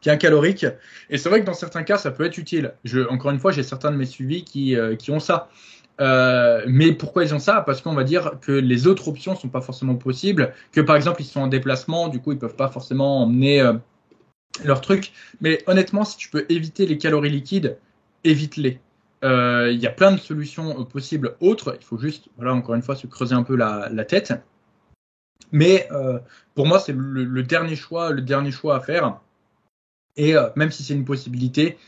calorique. Et c'est vrai que dans certains cas, ça peut être utile. Encore une fois, j'ai certains de mes suivis qui ont ça. Mais pourquoi ils ont ça? Parce qu'on va dire que les autres options sont pas forcément possibles, que par exemple ils sont en déplacement, du coup ils peuvent pas forcément emmener leur truc. Mais honnêtement, si tu peux éviter les calories liquides, évite-les. Il y a plein de solutions possibles autres. Il faut juste, voilà, encore une fois, se creuser un peu la tête. Mais pour moi, c'est le dernier choix à faire. Et même si c'est une possibilité,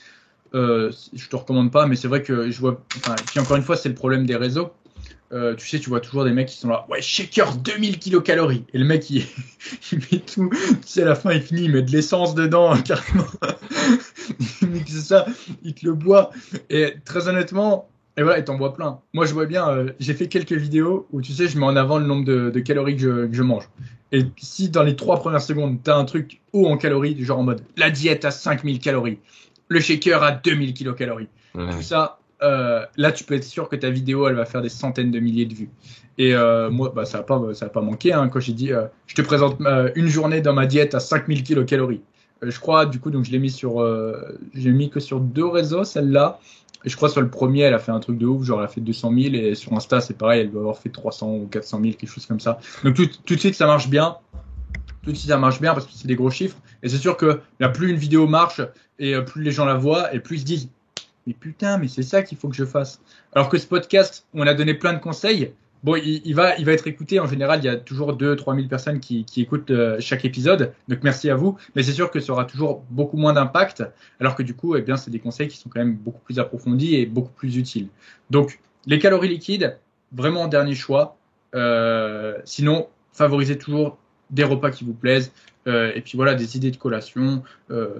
je te recommande pas. Mais c'est vrai que je vois. Enfin, puis encore une fois, c'est le problème des réseaux. Tu sais, tu vois toujours des mecs qui sont là, ouais, shaker 2000 kilocalories. Et le mec, il met tout. Tu sais, à la fin, il finit, il met de l'essence dedans, carrément. Mais c'est ça, il te le boit. Et très honnêtement, et voilà, il t'en boit plein. Moi, je vois bien, j'ai fait quelques vidéos où, tu sais, je mets en avant le nombre de calories que je mange. Et si dans les 3 premières secondes, t'as un truc haut en calories, genre en mode, la diète à 5000 calories, le shaker à 2000 kilocalories. Ouais. Tout ça, là, tu peux être sûr que ta vidéo, elle va faire des centaines de milliers de vues. Et moi, bah, ça va pas manquer hein, quand j'ai dit, je te présente une journée dans ma diète à 5000 kilocalories. Je crois, du coup, donc j'ai mis que sur 2 réseaux, celle-là. Et je crois sur le premier, elle a fait un truc de ouf, genre elle a fait 200 000. Et sur Insta, c'est pareil, elle doit avoir fait 300 ou 400 000, quelque chose comme ça. Donc tout de suite, ça marche bien. Tout de suite, ça marche bien parce que c'est des gros chiffres. Et c'est sûr que là, plus une vidéo marche et plus les gens la voient et plus ils se disent mais putain, mais c'est ça qu'il faut que je fasse. Alors que ce podcast, où on a donné plein de conseils, bon, il va être écouté. En général, il y a toujours 2-3 000 personnes qui écoutent chaque épisode. Donc merci à vous. Mais c'est sûr que ça aura toujours beaucoup moins d'impact. Alors que du coup, eh bien, c'est des conseils qui sont quand même beaucoup plus approfondis et beaucoup plus utiles. Donc, les calories liquides, vraiment dernier choix. Sinon, favorisez toujours des repas qui vous plaisent. Et puis voilà, des idées de collation,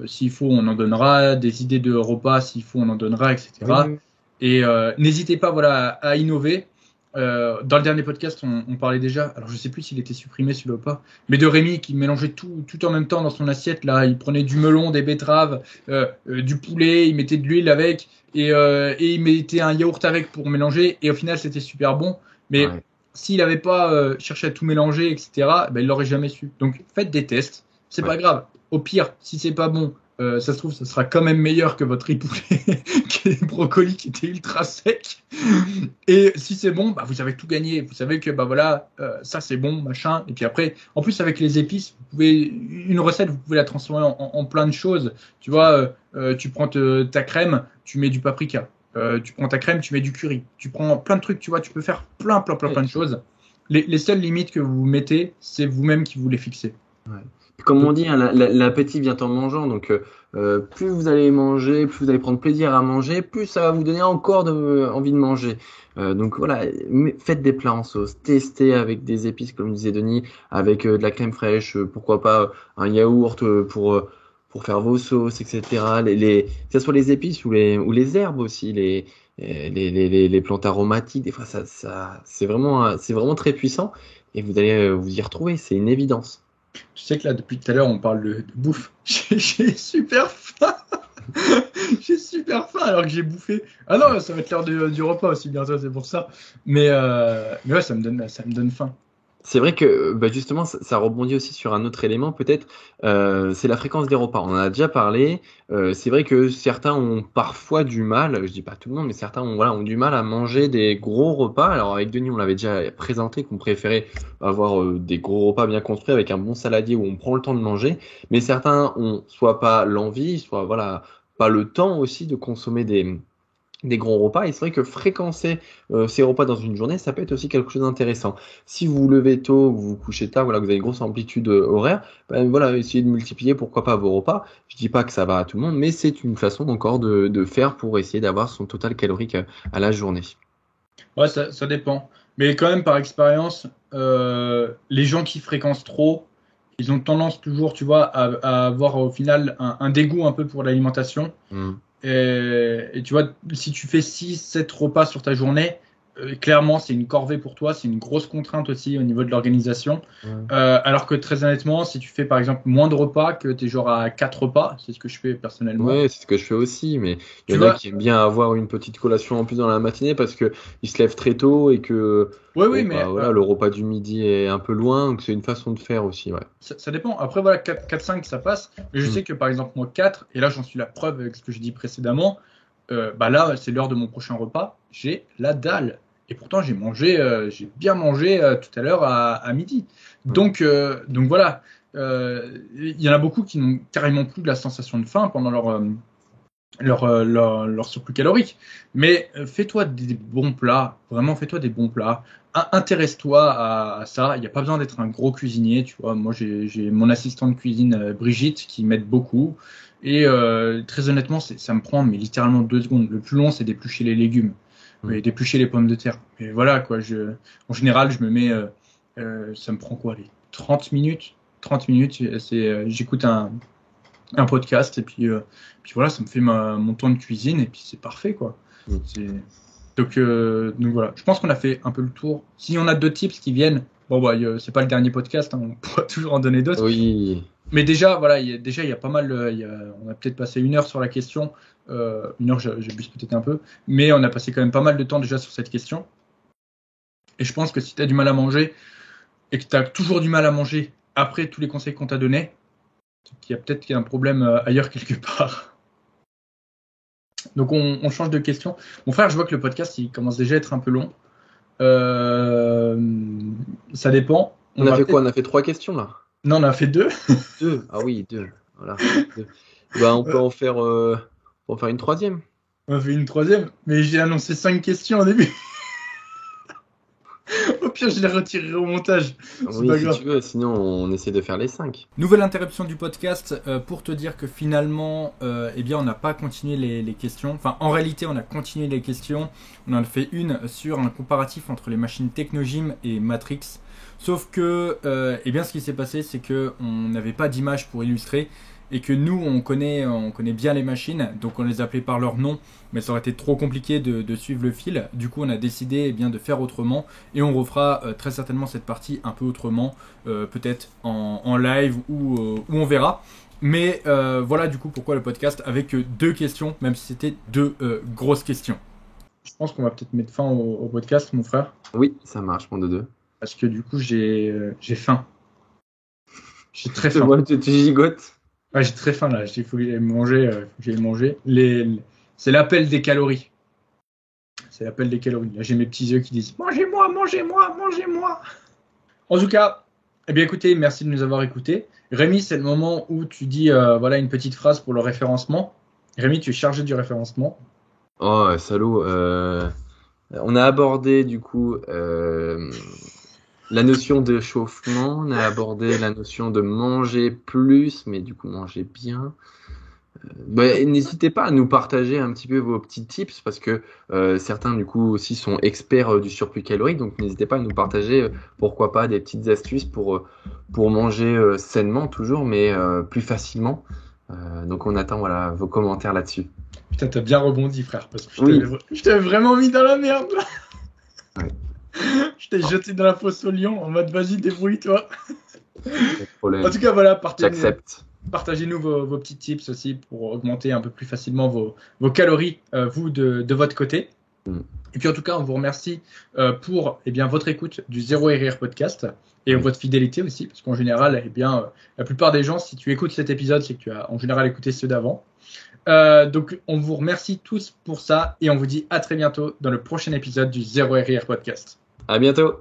s'il faut, on en donnera, des idées de repas, s'il faut, on en donnera, etc. Oui. Et n'hésitez pas voilà, à innover. Dans le dernier podcast, on parlait déjà, alors je sais plus s'il était supprimé celui-là ou pas, mais de Rémi qui mélangeait tout en même temps dans son assiette. Là, il prenait du melon, des betteraves, du poulet, il mettait de l'huile avec, et il mettait un yaourt avec pour mélanger. Et au final, c'était super bon. Mais Ouais. s'il n'avait pas cherché à tout mélanger, etc., ben, il l'aurait jamais su. Donc faites des tests, c'est pas Ouais. grave. Au pire, si c'est pas bon, ça se trouve, ça sera quand même meilleur que votre riz poulet, qui est brocoli qui était ultra sec. Et si c'est bon, bah, vous avez tout gagné. Vous savez que bah voilà, ça c'est bon, machin. Et puis après, en plus avec les épices, une recette, vous pouvez la transformer en plein de choses. Tu vois, tu prends ta crème, tu mets du paprika. Tu prends ta crème, tu mets du curry. Tu prends plein de trucs, tu vois, tu peux faire plein de choses. Les seules limites que vous mettez, c'est vous-même qui vous les fixez. Ouais. Comme on Donc, dit, hein, l'appétit vient en mangeant. Donc, plus vous allez manger, plus vous allez prendre plaisir à manger, plus ça va vous donner encore envie de manger. Donc voilà, faites des plats en sauce, testez avec des épices, comme disait Denis, avec de la crème fraîche, pourquoi pas un yaourt pour faire vos sauces, etc. Que ce soit les épices ou les herbes aussi, les plantes aromatiques. Des fois, c'est vraiment très puissant et vous allez vous y retrouver. C'est une évidence. tu sais que là, depuis tout à l'heure, on parle de bouffe. J'ai super faim. J'ai super faim alors que j'ai bouffé. Ah non, ça va être l'heure du repas aussi bientôt, c'est pour ça. Mais ouais, ça me donne faim. C'est vrai que bah justement, ça rebondit aussi sur un autre élément, peut-être, c'est la fréquence des repas. On en a déjà parlé. C'est vrai que certains ont parfois du mal, je dis pas tout le monde, mais certains ont du mal à manger des gros repas. Alors avec Denis, on l'avait déjà présenté qu'on préférait avoir des gros repas bien construits avec un bon saladier où on prend le temps de manger. Mais certains ont soit pas l'envie, soit voilà pas le temps aussi de consommer des gros repas. Et c'est vrai que fréquencer ces repas dans une journée, ça peut être aussi quelque chose d'intéressant. Si vous vous levez tôt, vous vous couchez tard, voilà, que vous avez une grosse amplitude horaire, ben voilà, essayez de multiplier, pourquoi pas, vos repas. Je dis pas que ça va à tout le monde, mais c'est une façon encore de faire pour essayer d'avoir son total calorique à la journée. Ouais, ça dépend. Mais quand même, par expérience, les gens qui fréquentent trop, ils ont tendance toujours, tu vois, à avoir au final un dégoût un peu pour l'alimentation. Mm. Et tu vois, si tu fais 6-7 repas sur ta journée, clairement, c'est une corvée pour toi, c'est une grosse contrainte aussi au niveau de l'organisation. Ouais. Alors que très honnêtement, si tu fais par exemple moins de repas, que tu es genre à 4 repas, c'est ce que je fais personnellement. Ouais, c'est ce que je fais aussi, mais il Tu y en a vois, qui aiment bien avoir une petite collation en plus dans la matinée parce que ils se lèvent très tôt et que oui, bon mais bah voilà, le repas du midi est un peu loin, donc c'est une façon de faire aussi, ouais. ça dépend. Après, voilà, 4-5, ça passe. Mais je Mm. sais que par exemple, moi, 4, et là, j'en suis la preuve avec ce que j'ai dit précédemment, bah là, c'est l'heure de mon prochain repas, j'ai la dalle. Et pourtant, j'ai bien mangé tout à l'heure à midi. Mm. Donc voilà, il y en a beaucoup qui n'ont carrément plus de la sensation de faim pendant leur surplus calorique. Mais fais-toi des bons plats, vraiment fais-toi des bons plats. Intéresse-toi à ça. Il n'y a pas besoin d'être un gros cuisinier, tu vois. Moi, j'ai mon assistante de cuisine Brigitte qui m'aide beaucoup. Et très honnêtement, ça me prend mais littéralement 2 secondes. Le plus long, c'est d'éplucher les légumes et Mm. d'éplucher les pommes de terre. Et voilà quoi. En général, je me mets, ça me prend quoi, les 30 minutes. 30 minutes, j'écoute un podcast et puis voilà, ça me fait mon temps de cuisine et puis c'est parfait quoi. Mm. Donc voilà, je pense qu'on a fait un peu le tour. Si on a d'autres tips qui viennent, bon bah c'est pas le dernier podcast, hein, on pourra toujours en donner d'autres. Oui. Mais déjà voilà, il y a pas mal, on a peut-être passé 1 heure sur la question, 1 heure j'abuse peut-être un peu, mais on a passé quand même pas mal de temps déjà sur cette question. Et je pense que si tu as du mal à manger et que tu as toujours du mal à manger après tous les conseils qu'on t'a donnés, il y a peut-être qu'il y a un problème ailleurs quelque part. Donc on change de question. Mon frère, je vois que le podcast il commence déjà à être un peu long. Euh, Ça dépend. On a fait quoi? On a fait 3 questions là. Non, on a fait 2. 2. Ah oui, 2. Voilà. 2. Bah on peut en faire une troisième. On a fait une troisième, mais j'ai annoncé 5 questions au début. Au pire, je les retirerai au montage. C'est Oui, pas si grave. tu veux, sinon on essaie de faire les 5. Nouvelle interruption du podcast pour te dire que finalement, eh bien, on n'a pas continué les questions. Enfin, en réalité, on a continué les questions. On en a fait une sur un comparatif entre les machines Technogym et Matrix. Sauf que, eh bien, ce qui s'est passé, c'est que on n'avait pas d'image pour illustrer et que nous, on connaît bien les machines, donc on les appelait par leur nom, mais ça aurait été trop compliqué de suivre le fil. Du coup, on a décidé eh bien, de faire autrement et on refera très certainement cette partie un peu autrement, peut-être en live ou on verra. Mais voilà du coup pourquoi le podcast avec 2 questions, même si c'était 2 grosses questions. Je pense qu'on va peut-être mettre fin au podcast, mon frère, Oui, ça marche, mon dodo. parce que du coup j'ai faim. J'ai très Je faim. vois, tu gigotes. Ouais, j'ai très faim là. Il faut que j'aille manger. Faut que j'aille manger. C'est l'appel des calories. C'est l'appel des calories. Là, j'ai mes petits yeux qui disent mangez-moi, mangez-moi, mangez-moi. En tout cas, eh bien écoutez, merci de nous avoir écoutés. Rémi, c'est le moment où tu dis voilà une petite phrase pour le référencement. Rémi, tu es chargé du référencement. Oh, salaud. On a abordé du coup la notion de chauffement, on a abordé la notion de manger plus, mais du coup manger bien. N'hésitez pas à nous partager un petit peu vos petits tips parce que certains du coup aussi sont experts du surplus calorique, donc n'hésitez pas à nous partager pourquoi pas des petites astuces pour manger sainement toujours, mais plus facilement. Donc on attend voilà vos commentaires là-dessus. Putain, t'as bien rebondi, frère, parce que Oui. je t'avais vraiment mis dans la merde. Là. Ouais. Je t'ai jeté dans la fosse au lion en mode vas-y, débrouille-toi. Pas de problème. En tout cas, voilà, J'accepte. partagez-nous vos petits tips aussi pour augmenter un peu plus facilement vos calories, vous, de votre côté. Mm. Et puis en tout cas, on vous remercie pour eh bien, votre écoute du Zéro RR podcast et votre fidélité aussi, parce qu'en général, eh bien, la plupart des gens, si tu écoutes cet épisode, c'est que tu as en général écouté ceux d'avant. Donc on vous remercie tous pour ça et on vous dit à très bientôt dans le prochain épisode du Zéro RR podcast. À bientôt.